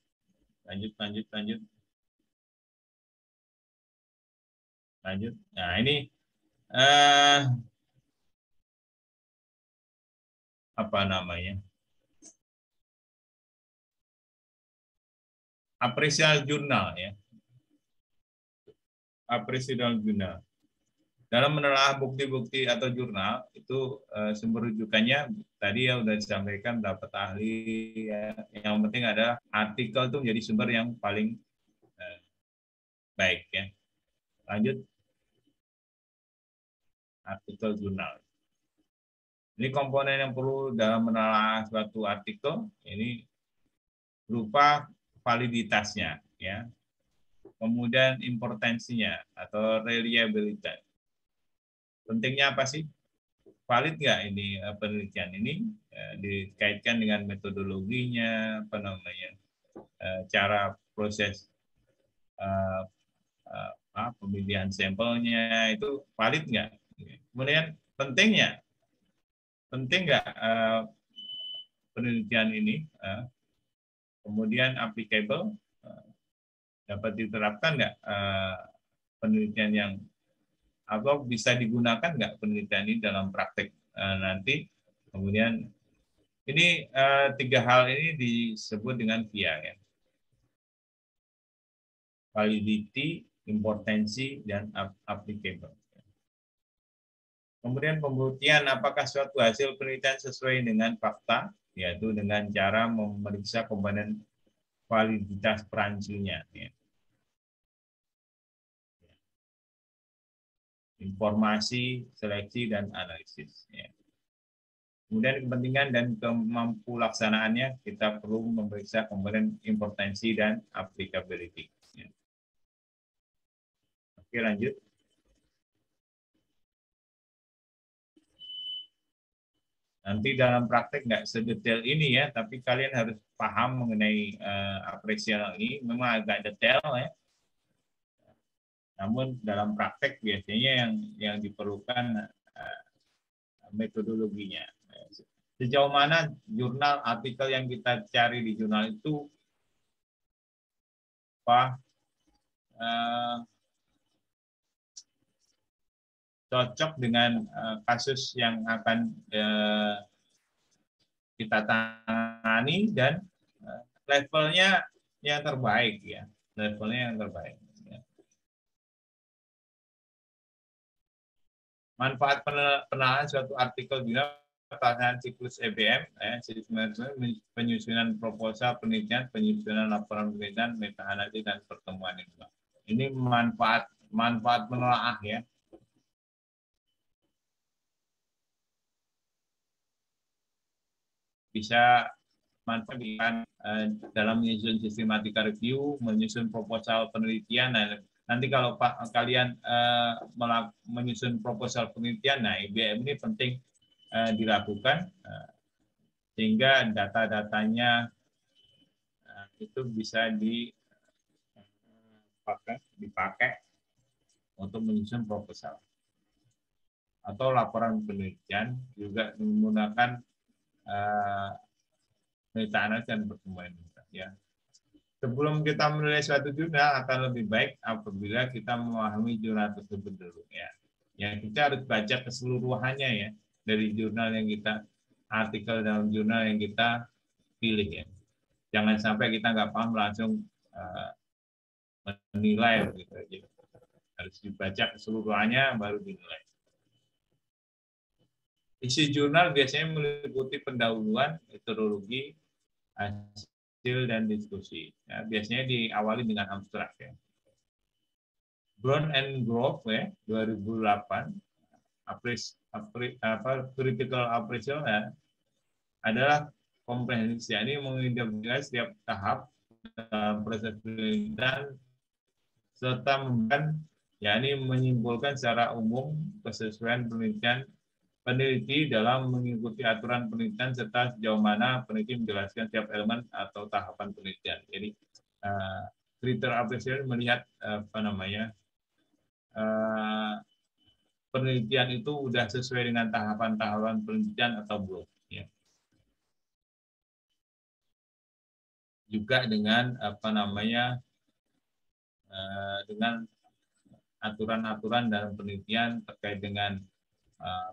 Nah, ini apa namanya? Apresial jurnal ya. Apresial jurnal. Dalam menelaah bukti-bukti atau jurnal itu sumber rujukannya tadi ya udah disampaikan dapat ahli ya. Yang penting ada artikel itu menjadi sumber yang paling baik ya. Lanjut. Artikel jurnal. Ini komponen yang perlu dalam menelaah suatu artikel ini berupa validitasnya ya. Kemudian importansinya atau reliability. Pentingnya apa sih? Valid nggak ini penelitian ini dikaitkan dengan metodologinya, apa namanya, cara proses pemilihan sampelnya itu valid nggak? Kemudian penting nggak penelitian ini, kemudian applicable, dapat diterapkan nggak penelitian yang atau bisa digunakan nggak penelitian ini dalam praktek nanti. Kemudian ini tiga hal ini disebut dengan VIA ya. Validity, importansi, dan applicable. Kemudian pembuktian apakah suatu hasil penelitian sesuai dengan fakta, yaitu dengan cara memeriksa komponen validitas perancunya. Ya. Informasi, seleksi, dan analisis. Ya. Kemudian kepentingan dan kemampu laksanaannya, kita perlu memeriksa komponen importansi dan applicability. Ya. Oke, lanjut. Nanti dalam praktek nggak sedetail ini ya, tapi kalian harus paham mengenai apresial ini, memang agak detail ya. Namun dalam praktek biasanya yang diperlukan metodologinya. Sejauh mana jurnal artikel yang kita cari di jurnal itu cocok dengan kasus yang akan kita tangani dan levelnya yang terbaik ya, levelnya yang terbaik. Manfaat penelaahan suatu artikel jurnal pelaksanaan siklus EBM, penyusunan proposal penelitian, penyusunan laporan penelitian, meta-analisis, dan pertemuan itu. Ini manfaat penelaah ya. Bisa manfaatkan dalam menyusun sistematika review, menyusun proposal penelitian. Nah, nanti kalau kalian menyusun proposal penelitian, nah IBM ini penting dilakukan sehingga data-datanya itu bisa dipakai untuk menyusun proposal atau laporan penelitian, juga menggunakan meta-analisis dan pertemuan ya. Sebelum kita menilai suatu jurnal akan lebih baik apabila kita memahami jurnal tersebut dulu ya. Ya, kita harus baca keseluruhannya ya dari jurnal yang kita, artikel dalam jurnal yang kita pilih ya. Jangan sampai kita nggak paham langsung menilai begitu aja. Harus dibaca keseluruhannya baru dinilai. Isi jurnal biasanya meliputi pendahuluan, metodologi, hasil, dan diskusi. Ya, biasanya diawali dengan abstrak ya. Brown and Grove ya, 2008, critical appraisal ya, adalah komprehensif. Ini mengidentifikasi setiap tahap dalam proses penelitian serta memberikan yakni menyimpulkan secara umum kesesuaian peneliti dalam mengikuti aturan penelitian serta sejauh mana peneliti menjelaskan setiap elemen atau tahapan penelitian. Jadi kriteria apresiasi melihat apa namanya penelitian itu sudah sesuai dengan tahapan-tahapan penelitian atau belum. Ya. Juga dengan apa namanya dengan aturan-aturan dalam penelitian terkait dengan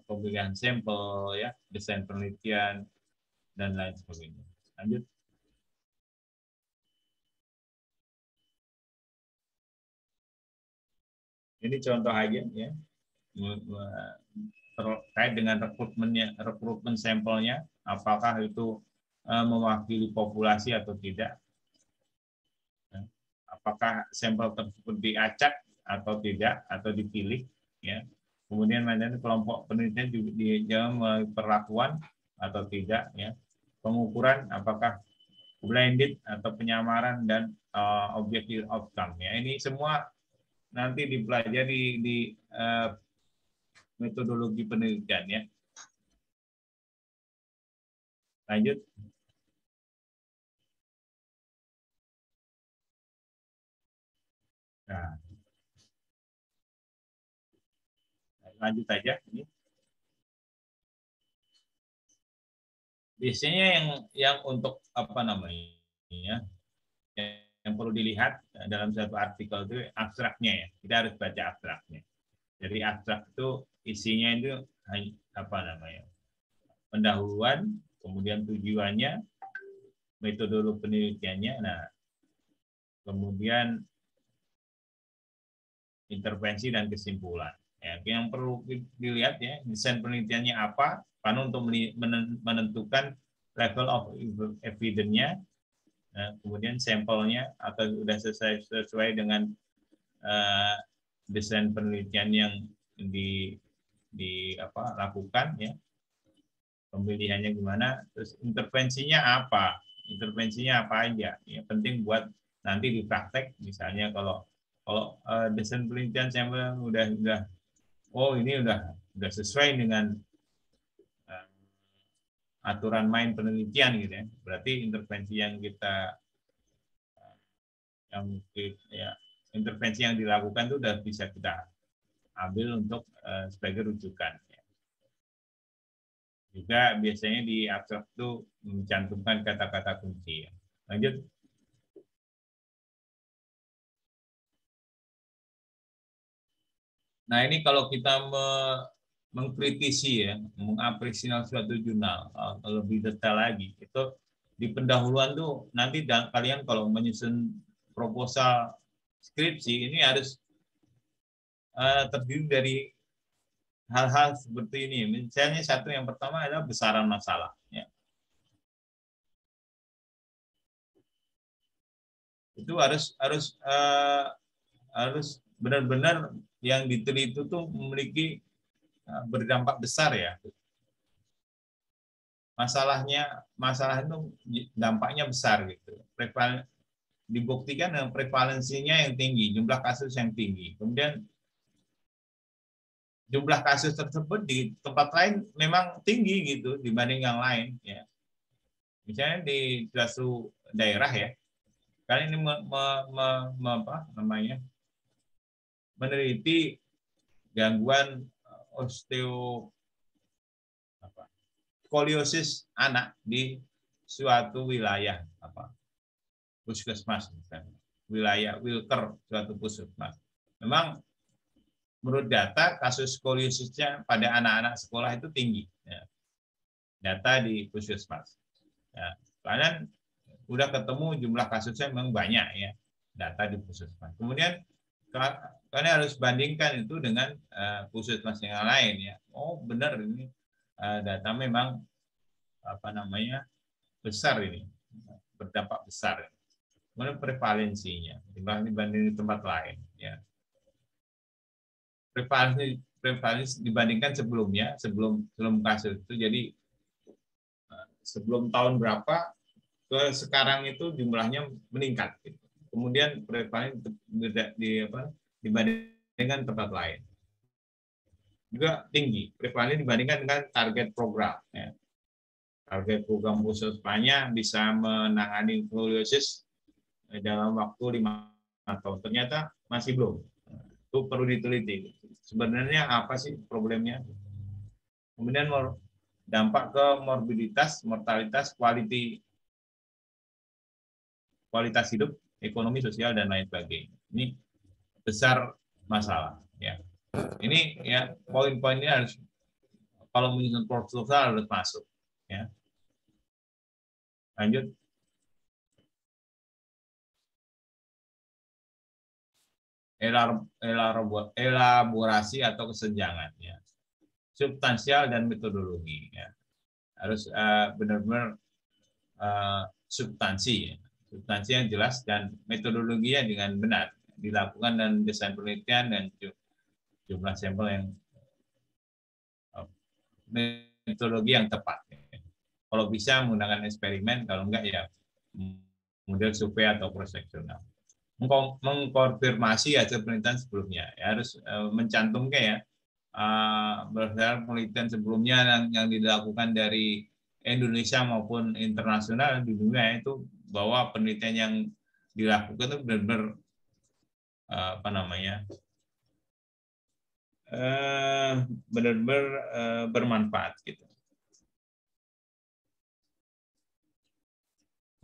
pemilihan sampel, ya, desain penelitian dan lain sebagainya. Lanjut. Ini contoh aja, ya, terkait dengan rekrutmen sampelnya, apakah itu mewakili populasi atau tidak, apakah sampel tersebut diacak atau tidak atau dipilih, ya. Kemudian kelompok penelitian juga melalui perlakuan atau tidak, ya. Pengukuran apakah blended atau penyamaran dan objective outcome, ya. Ini semua nanti dipelajari di metodologi penelitian, ya. Lanjut. Nah, lanjut aja. Ini. Biasanya yang untuk apa namanya, ya, yang perlu dilihat dalam satu artikel itu abstraknya, ya. Kita harus baca abstraknya. Jadi abstrak itu isinya itu apa namanya, pendahuluan, kemudian tujuannya, metodologi penelitiannya, nah kemudian intervensi dan kesimpulan. Ya, yang perlu dilihat, ya, desain penelitiannya apa, karena untuk menentukan level of evidence-nya, nah, kemudian sampelnya atau sudah sesuai dengan desain penelitian yang lakukan, ya, pemilihannya gimana, terus intervensinya apa aja, ya, penting buat nanti di praktek. Misalnya kalau desain penelitian sampel udah ini udah sesuai dengan aturan main penelitian gitu, ya, berarti intervensi yang intervensi yang dilakukan itu udah bisa kita ambil untuk sebagai rujukan. Juga biasanya di abstrak itu mencantumkan kata-kata kunci. Lanjut. Nah, ini kalau kita mengkritisi, ya, mengapresiasi suatu jurnal lebih detail lagi, itu di pendahuluan tuh nanti kalian kalau menyusun proposal skripsi ini harus terdiri dari hal-hal seperti ini. Misalnya satu, yang pertama adalah besaran masalah. Ya. Itu harus benar-benar yang diteliti itu memiliki berdampak besar, ya. Masalah itu dampaknya besar gitu. Dibuktikan dengan prevalensinya yang tinggi, jumlah kasus yang tinggi. Kemudian jumlah kasus tersebut di tempat lain memang tinggi gitu dibanding yang lain, ya. Misalnya di suatu daerah, ya, kalian ini meneliti gangguan skoliosis anak di suatu wilayah puskesmas, misalnya wilayah Wilker, suatu puskesmas. Memang menurut data kasus skoliosisnya pada anak-anak sekolah itu tinggi, ya. Data di puskesmas, ya. Kalian udah ketemu jumlah kasusnya memang banyak, ya, data di puskesmas. Kemudian kalian harus bandingkan itu dengan puskesmas yang lain, ya. Oh, benar ini data memang besar ini, berdampak besar. Kemudian prevalensinya dibanding di tempat lain, ya. Prevalensi dibandingkan sebelumnya, sebelum kasus itu, jadi sebelum tahun berapa ke sekarang itu jumlahnya meningkat, gitu. Kemudian prevalensi dibanding dengan tempat lain. Juga tinggi, prevalensi dibandingkan dengan target program. Ya. Target program khusus Spanya bisa menangani skoliosis dalam waktu 5 tahun. Ternyata masih belum. Itu perlu diteliti. Sebenarnya apa sih problemnya? Kemudian dampak ke morbiditas, mortalitas, kualitas hidup, ekonomi, sosial, dan lain sebagainya. Ini besar masalah. Ya. Ini ya poin-poinnya harus, kalau menyusun proposal harus masuk. Ya. Lanjut. Elaborasi atau kesenjangan. Ya. Substansial dan metodologi. Ya. Harus benar-benar substansi. Ya. Substansi yang jelas dan metodologinya dengan benar dilakukan, dan desain penelitian dan jumlah sampel yang metodologi yang tepat. Kalau bisa menggunakan eksperimen, kalau enggak ya model survei atau cross-seksional. Mengkonfirmasi hasil penelitian sebelumnya, ya, harus mencantumkan ya berdasarkan penelitian sebelumnya yang dilakukan dari Indonesia maupun internasional di dunia, itu bahwa penelitian yang dilakukan itu benar-benar benar-benar bermanfaat gitu.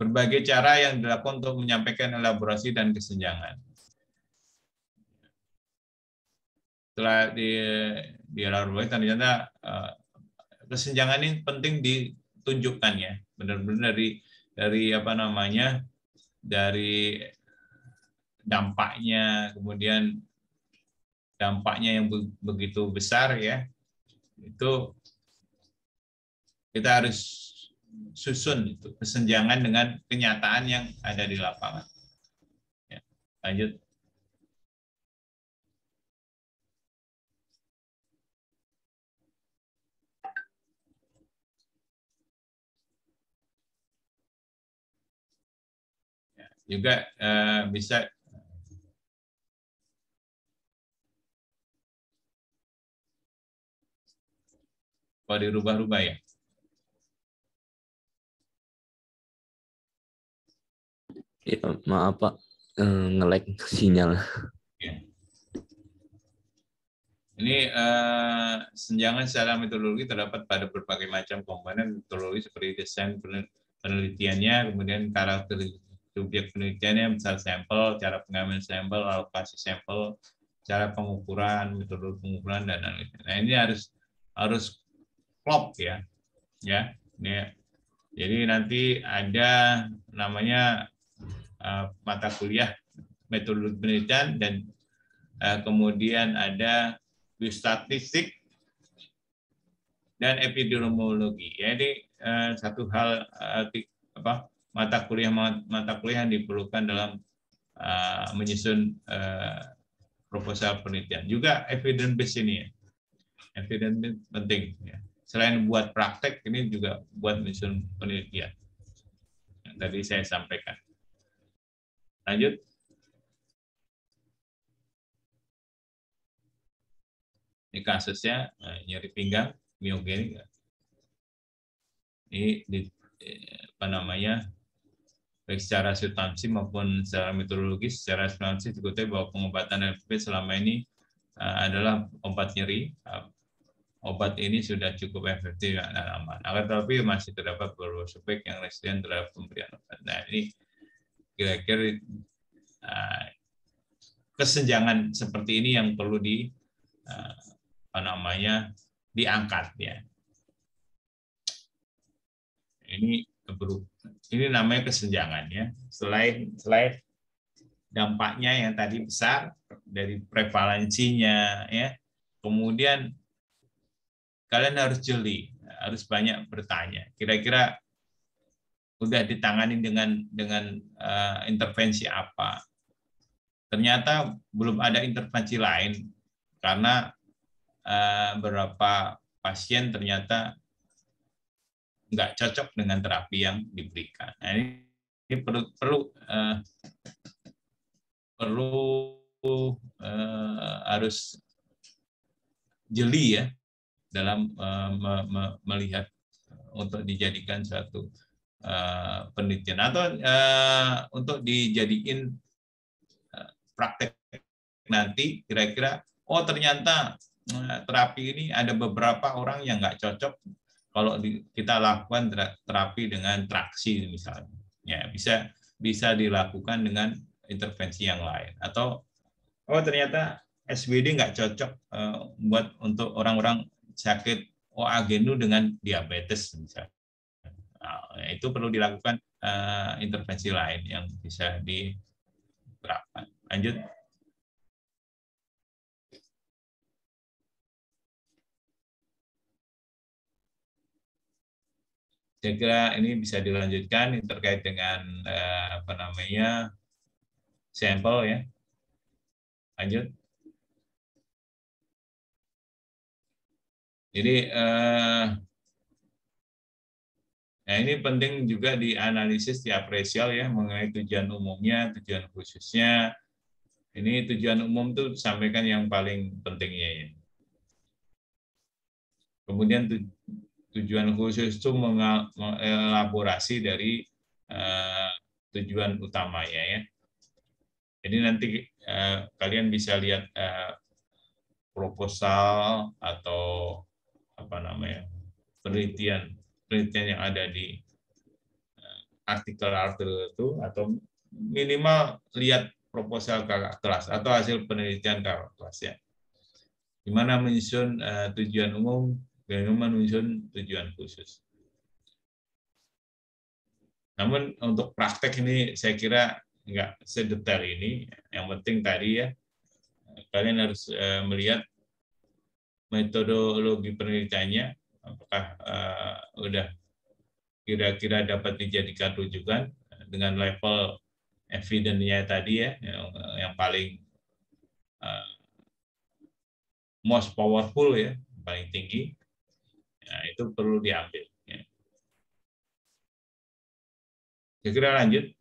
Berbagai cara yang dilakukan untuk menyampaikan elaborasi dan kesenjangan. Setelah dielaborasi, ternyata kesenjangan ini penting ditunjukkan ya, benar-benar dari dari dampaknya, kemudian dampaknya yang begitu besar ya, itu kita harus susun itu kesenjangan dengan kenyataan yang ada di lapangan. Ya, lanjut. Ya, juga bisa kalau dirubah-rubah ya. Ya, maaf Pak, nge-lag sinyal. Ya. Ini senjangan secara metodologi terdapat pada berbagai macam komponen metodologi seperti desain penelitiannya, kemudian karakteristik subjek penelitiannya, misal sampel, cara pengambilan sampel, alokasi sampel, cara pengukuran, metode pengukuran, dan lain-lain. Nah, ini harus klop ya. Ya. Ini, jadi nanti ada namanya mata kuliah metode penelitian, dan kemudian ada biostatistik dan epidemiologi. Jadi satu hal mata kuliah yang diperlukan dalam menyusun proposal penelitian. Juga evidence base ini ya. Evidence base penting ya. Selain buat praktek, ini juga buat menyusun penelitian. Yang tadi saya sampaikan. Lanjut. Ini kasusnya nyeri pinggang, miogenik. Ini baik secara substansi maupun secara metodologis. Secara substansi dikutip bahwa pengobatan LPP selama ini adalah obat nyeri. Obat ini sudah cukup efektif dan aman. Akan tetapi masih terdapat beberapa subjek yang resisten terhadap pemberian obat. Nah, ini kira-kira kesenjangan seperti ini yang perlu diangkat ya. Ini namanya kesenjangan ya. Selain dampaknya yang tadi besar dari prevalensinya ya. Kemudian kalian harus jeli, harus banyak bertanya. Kira-kira udah ditangani dengan intervensi apa? Ternyata belum ada intervensi lain karena beberapa pasien ternyata nggak cocok dengan terapi yang diberikan. Nah, ini perlu harus jeli ya dalam melihat untuk dijadikan suatu penelitian atau untuk dijadiin praktek nanti kira-kira ternyata terapi ini ada beberapa orang yang nggak cocok kalau kita lakukan terapi dengan traksi misalnya ya bisa dilakukan dengan intervensi yang lain atau ternyata SBD nggak cocok buat untuk orang-orang sakit jenuh dengan diabetes misalnya. Nah, itu perlu dilakukan intervensi lain yang bisa diterapkan. Lanjut. Saya kira ini bisa dilanjutkan terkait dengan sampel ya. Lanjut. Jadi nah ini penting juga dianalisis, diapresial ya mengenai tujuan umumnya, tujuan khususnya. Ini tujuan umum itu disampaikan yang paling pentingnya ya. Kemudian tujuan khusus itu mengelaborasi dari tujuan utamanya ya. Jadi nanti kalian bisa lihat proposal atau penelitian yang ada di artikel itu atau minimal lihat proposal kakak kelas atau hasil penelitian kakak kelas ya. Di mana menyusun tujuan umum, bagaimana menyusun tujuan khusus. Namun untuk praktek ini saya kira nggak sedetail ini. Yang penting tadi ya kalian harus melihat metodologi penelitiannya, apakah udah kira-kira dapat dijadikan rujukan dengan level evidence-nya tadi ya, yang paling most powerful ya, paling tinggi, ya, itu perlu diambil. Ya. Kira-kira lanjut.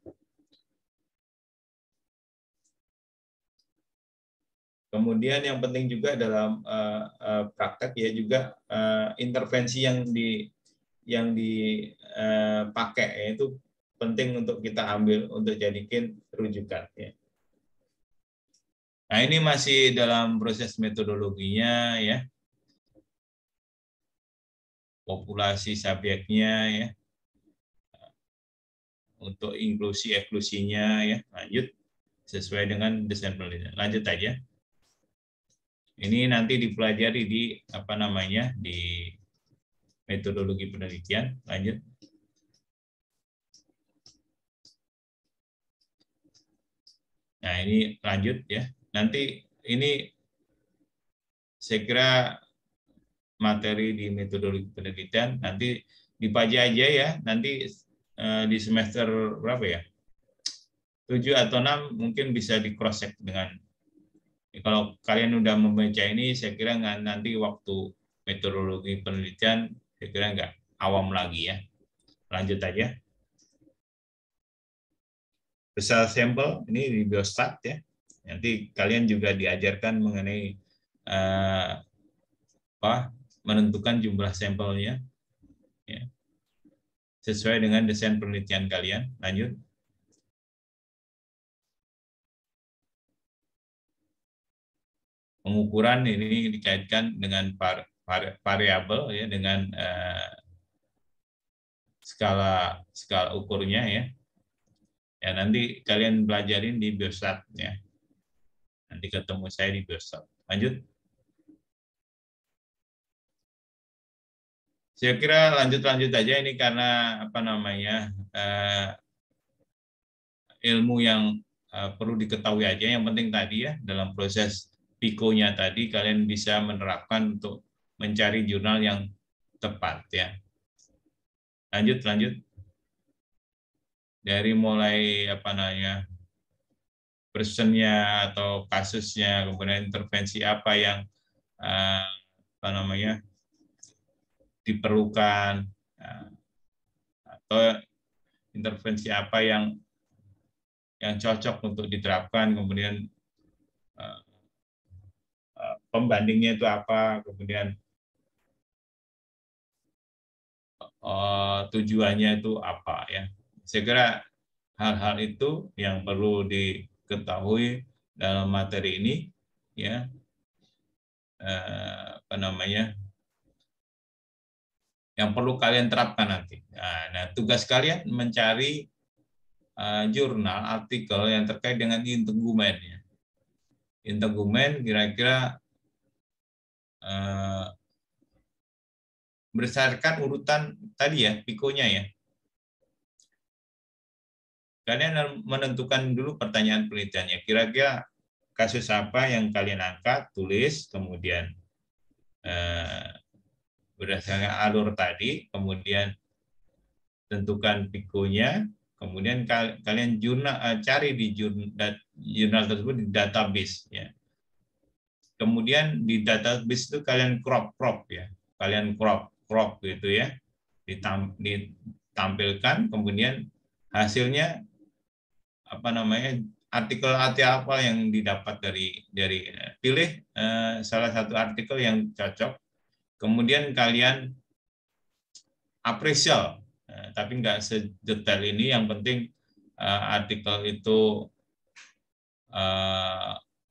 Kemudian yang penting juga dalam praktek ya juga intervensi yang dipakai itu penting untuk kita ambil untuk jadikan rujukan. Ya. Nah ini masih dalam proses metodologinya ya, populasi subjeknya ya, untuk inklusi eksklusinya ya, lanjut sesuai dengan desain penelitian. Lanjut aja. Ini nanti dipelajari di di metodologi penelitian. Lanjut. Nah ini lanjut ya. Nanti ini saya kira materi di metodologi penelitian nanti dipelajari aja ya. Nanti di semester berapa ya? 7 atau 6 mungkin bisa di cross check dengan. Kalau kalian udah membaca ini, saya kira nanti waktu metodologi penelitian, saya kira nggak awam lagi ya. Lanjut aja. Besar sampel ini di biostat ya. Nanti kalian juga diajarkan mengenai menentukan jumlah sampelnya, ya. Sesuai dengan desain penelitian kalian. Lanjut. Pengukuran ini dikaitkan dengan variabel ya, dengan skala ukurnya ya. Ya nanti kalian pelajarin di biostat ya. Nanti ketemu saya di biostat. Lanjut. Saya kira lanjut aja ini karena ilmu yang perlu diketahui aja. Yang penting tadi ya dalam proses PICO-nya tadi kalian bisa menerapkan untuk mencari jurnal yang tepat ya. Lanjut. Dari mulai personnya atau kasusnya, kemudian intervensi apa yang diperlukan atau intervensi apa yang cocok untuk diterapkan, kemudian pembandingnya itu apa, kemudian tujuannya itu apa ya. Saya kira hal-hal itu yang perlu diketahui dalam materi ini ya, apa namanya, yang perlu kalian terapkan nanti. Nah, tugas kalian mencari jurnal, artikel yang terkait dengan integumen ya. Integumen kira-kira berdasarkan urutan tadi ya, pikonya ya. Kalian menentukan dulu pertanyaan penelitiannya. Kira-kira kasus apa yang kalian angkat, tulis, kemudian berdasarkan alur tadi, kemudian tentukan pikonya, kemudian kalian cari di jurnal tersebut di database ya. Kemudian di database itu kalian crop ya, kalian crop gitu ya, ditampilkan, kemudian hasilnya apa namanya, artikel apa yang didapat dari pilih salah satu artikel yang cocok, kemudian kalian apresial, tapi nggak sedetail ini, yang penting artikel itu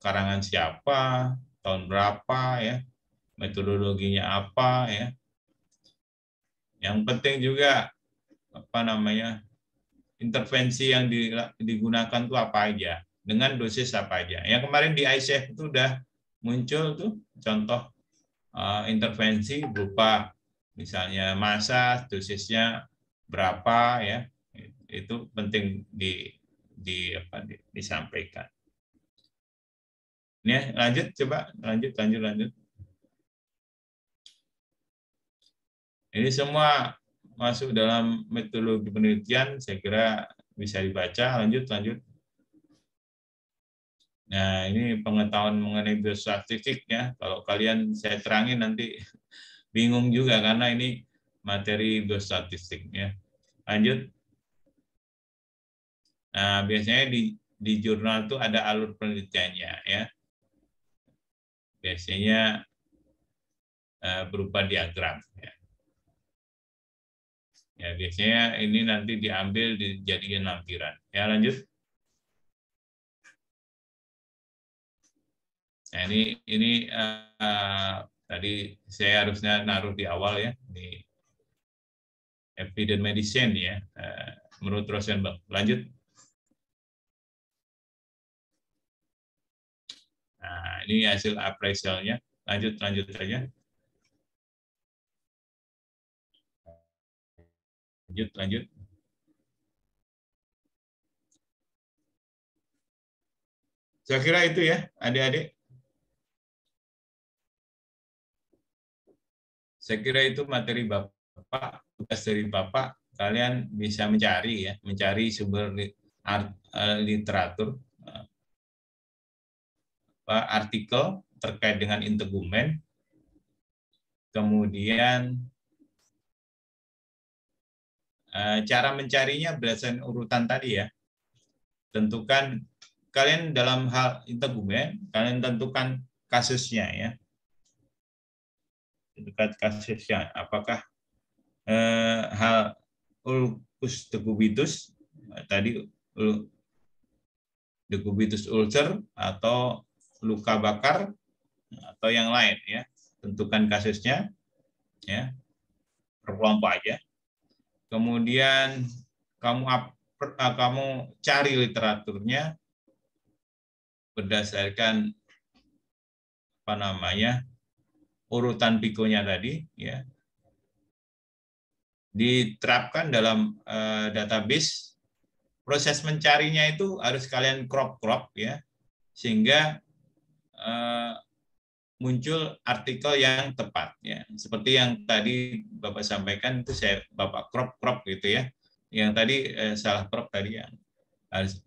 karangan siapa, tahun berapa ya, metodologinya apa ya. Yang penting juga apa namanya, intervensi yang digunakan itu apa aja, dengan dosis apa aja. Yang kemarin di ICF itu udah muncul tuh contoh intervensi berupa misalnya masa, dosisnya berapa ya, itu penting disampaikan. Ini lanjut, coba lanjut. Ini semua masuk dalam metodologi penelitian, saya kira bisa dibaca. Lanjut. Nah, ini pengetahuan mengenai biostatistik ya. Kalau kalian saya terangin nanti bingung juga karena ini materi biostatistik ya. Lanjut. Nah, biasanya di jurnal itu ada alur penelitiannya ya. Biasanya berupa diagram ya. Ya, biasanya ini nanti diambil dijadikan lampiran. Ya, lanjut. Nah, ini tadi saya harusnya naruh di awal ya, di evidence medicine ya, menurut Rosenberg. Lanjut. Nah, ini hasil appraisalnya. Lanjut saja. Lanjut. Saya kira itu ya, adik-adik. Saya kira itu materi Bapak, tugas dari Bapak, kalian bisa mencari sumber literatur, artikel terkait dengan integumen, kemudian cara mencarinya berdasarkan urutan tadi ya. Tentukan kalian dalam hal integumen, kalian tentukan kasusnya ya. Tentukan kasusnya, apakah hal ulcus decubitus tadi, decubitus ulcer atau luka bakar atau yang lain ya. Tentukan kasusnya ya, per kelompok aja. Kemudian kamu cari literaturnya berdasarkan apa namanya, urutan pikonya tadi ya. Diterapkan dalam database. Proses mencarinya itu harus kalian crop ya, sehingga muncul artikel yang tepat ya. Seperti yang tadi Bapak sampaikan itu Bapak crop gitu ya. Yang tadi salah crop tadi yang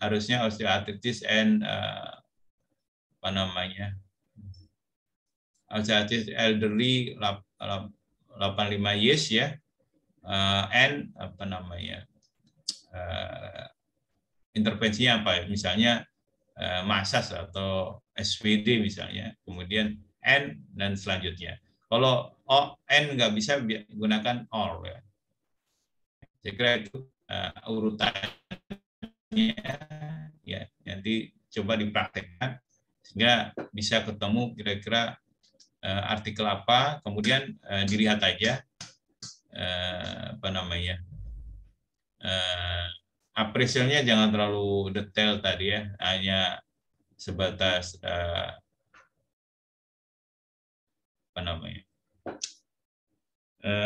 harusnya osteoarthritis and apa namanya, osteoarthritis elderly 85 years ya, and apa namanya, intervensinya apa, misalnya masas atau SVD misalnya, kemudian N dan selanjutnya. Kalau N nggak bisa, gunakan OR ya. Saya kira itu urutannya ya, nanti coba dipraktekkan sehingga bisa ketemu kira-kira artikel apa, kemudian dilihat aja apa namanya, apresialnya jangan terlalu detail tadi ya, hanya sebatas apa namanya,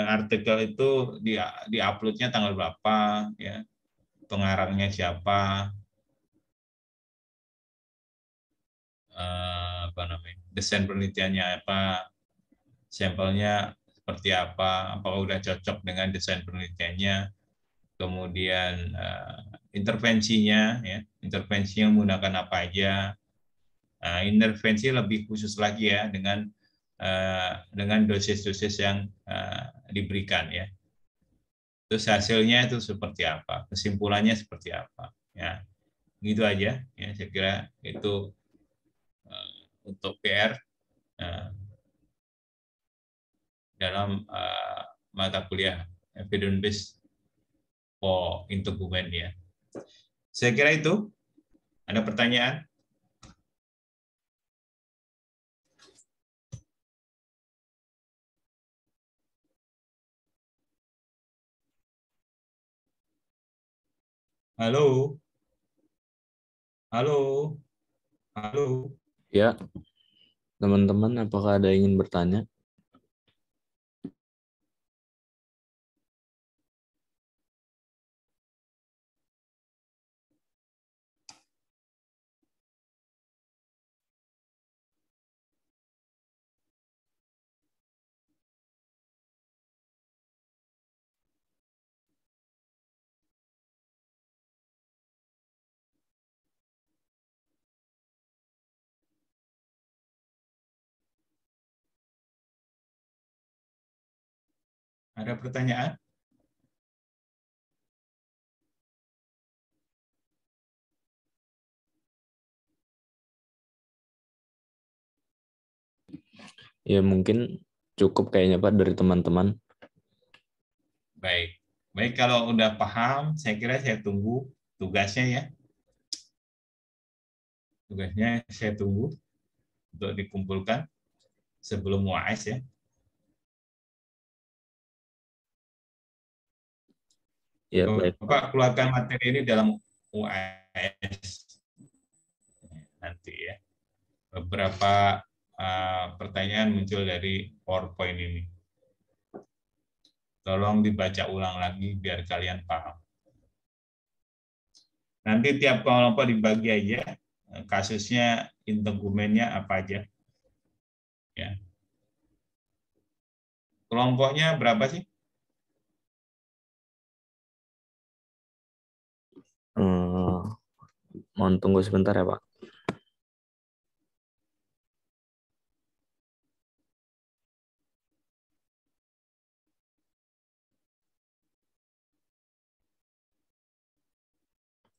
artikel itu di uploadnya tanggal berapa ya, pengarangnya siapa, apa namanya, desain penelitiannya apa, sampelnya seperti apa, apakah udah cocok dengan desain penelitiannya, kemudian intervensinya ya, intervensinya menggunakan apa aja. Intervensi lebih khusus lagi ya, dengan dosis-dosis yang diberikan ya. Terus hasilnya itu seperti apa, kesimpulannya seperti apa ya. Gitu aja ya, saya kira itu untuk PR dalam mata kuliah evidence based for integumen ya. Saya kira itu. Ada pertanyaan? Halo? Halo? Halo? Ya, teman-teman, apakah ada yang ingin bertanya? Ada pertanyaan? Ya mungkin cukup kayaknya Pak dari teman-teman. Baik. Baik, kalau udah paham, saya kira saya tunggu tugasnya ya. Tugasnya saya tunggu untuk dikumpulkan sebelum UAS ya. Ya baik. Bapak keluarkan materi ini dalam UAS nanti ya. Beberapa pertanyaan muncul dari PowerPoint ini. Tolong dibaca ulang lagi biar kalian paham. Nanti tiap kelompok dibagi aja kasusnya, integumennya apa aja. Ya. Kelompoknya berapa sih? Mohon tunggu sebentar ya Pak.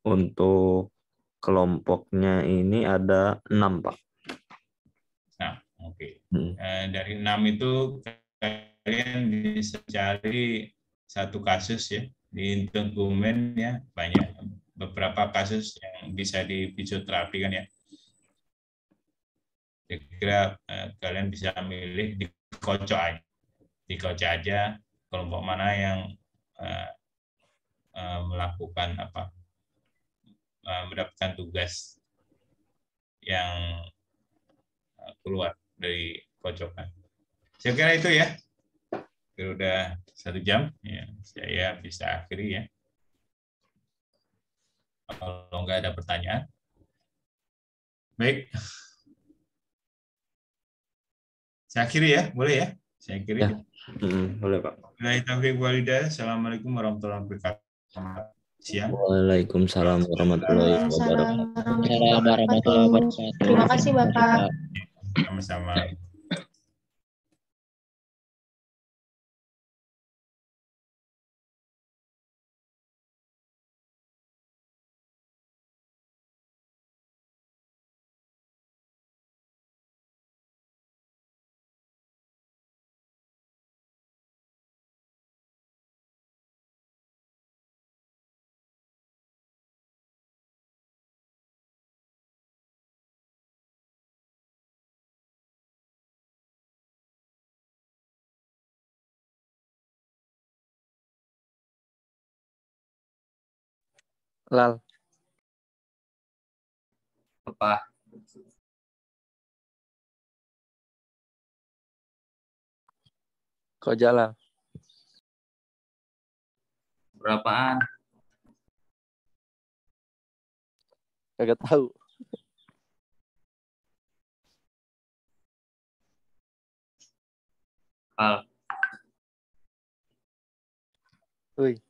Untuk kelompoknya ini ada 6 Pak. Nah, oke. Hmm. Dari 6 itu kalian bisa cari satu kasus ya di integumen ya, banyak beberapa kasus yang bisa di fisioterapi kan ya. Kira kalian bisa milih dikocok aja kelompok mana yang melakukan apa, mendapatkan tugas yang keluar dari kocokan. Saya kira itu ya. Sudah 1 jam, ya, saya bisa akhiri ya. Kalau nggak ada pertanyaan, baik. Saya akhiri ya, boleh ya? Saya akhiri. Ya, boleh Pak. Assalamualaikum warahmatullahi wabarakatuh. Selamat siang. Waalaikumsalam warahmatullahi Waalaikumsalam wabarakatuh. warahmatullahi wabarakatuh. Terima kasih Bapak. Sama-sama. Lal. Apa? Kau jalan. Berapaan? Kagak tahu. Hal. Woi.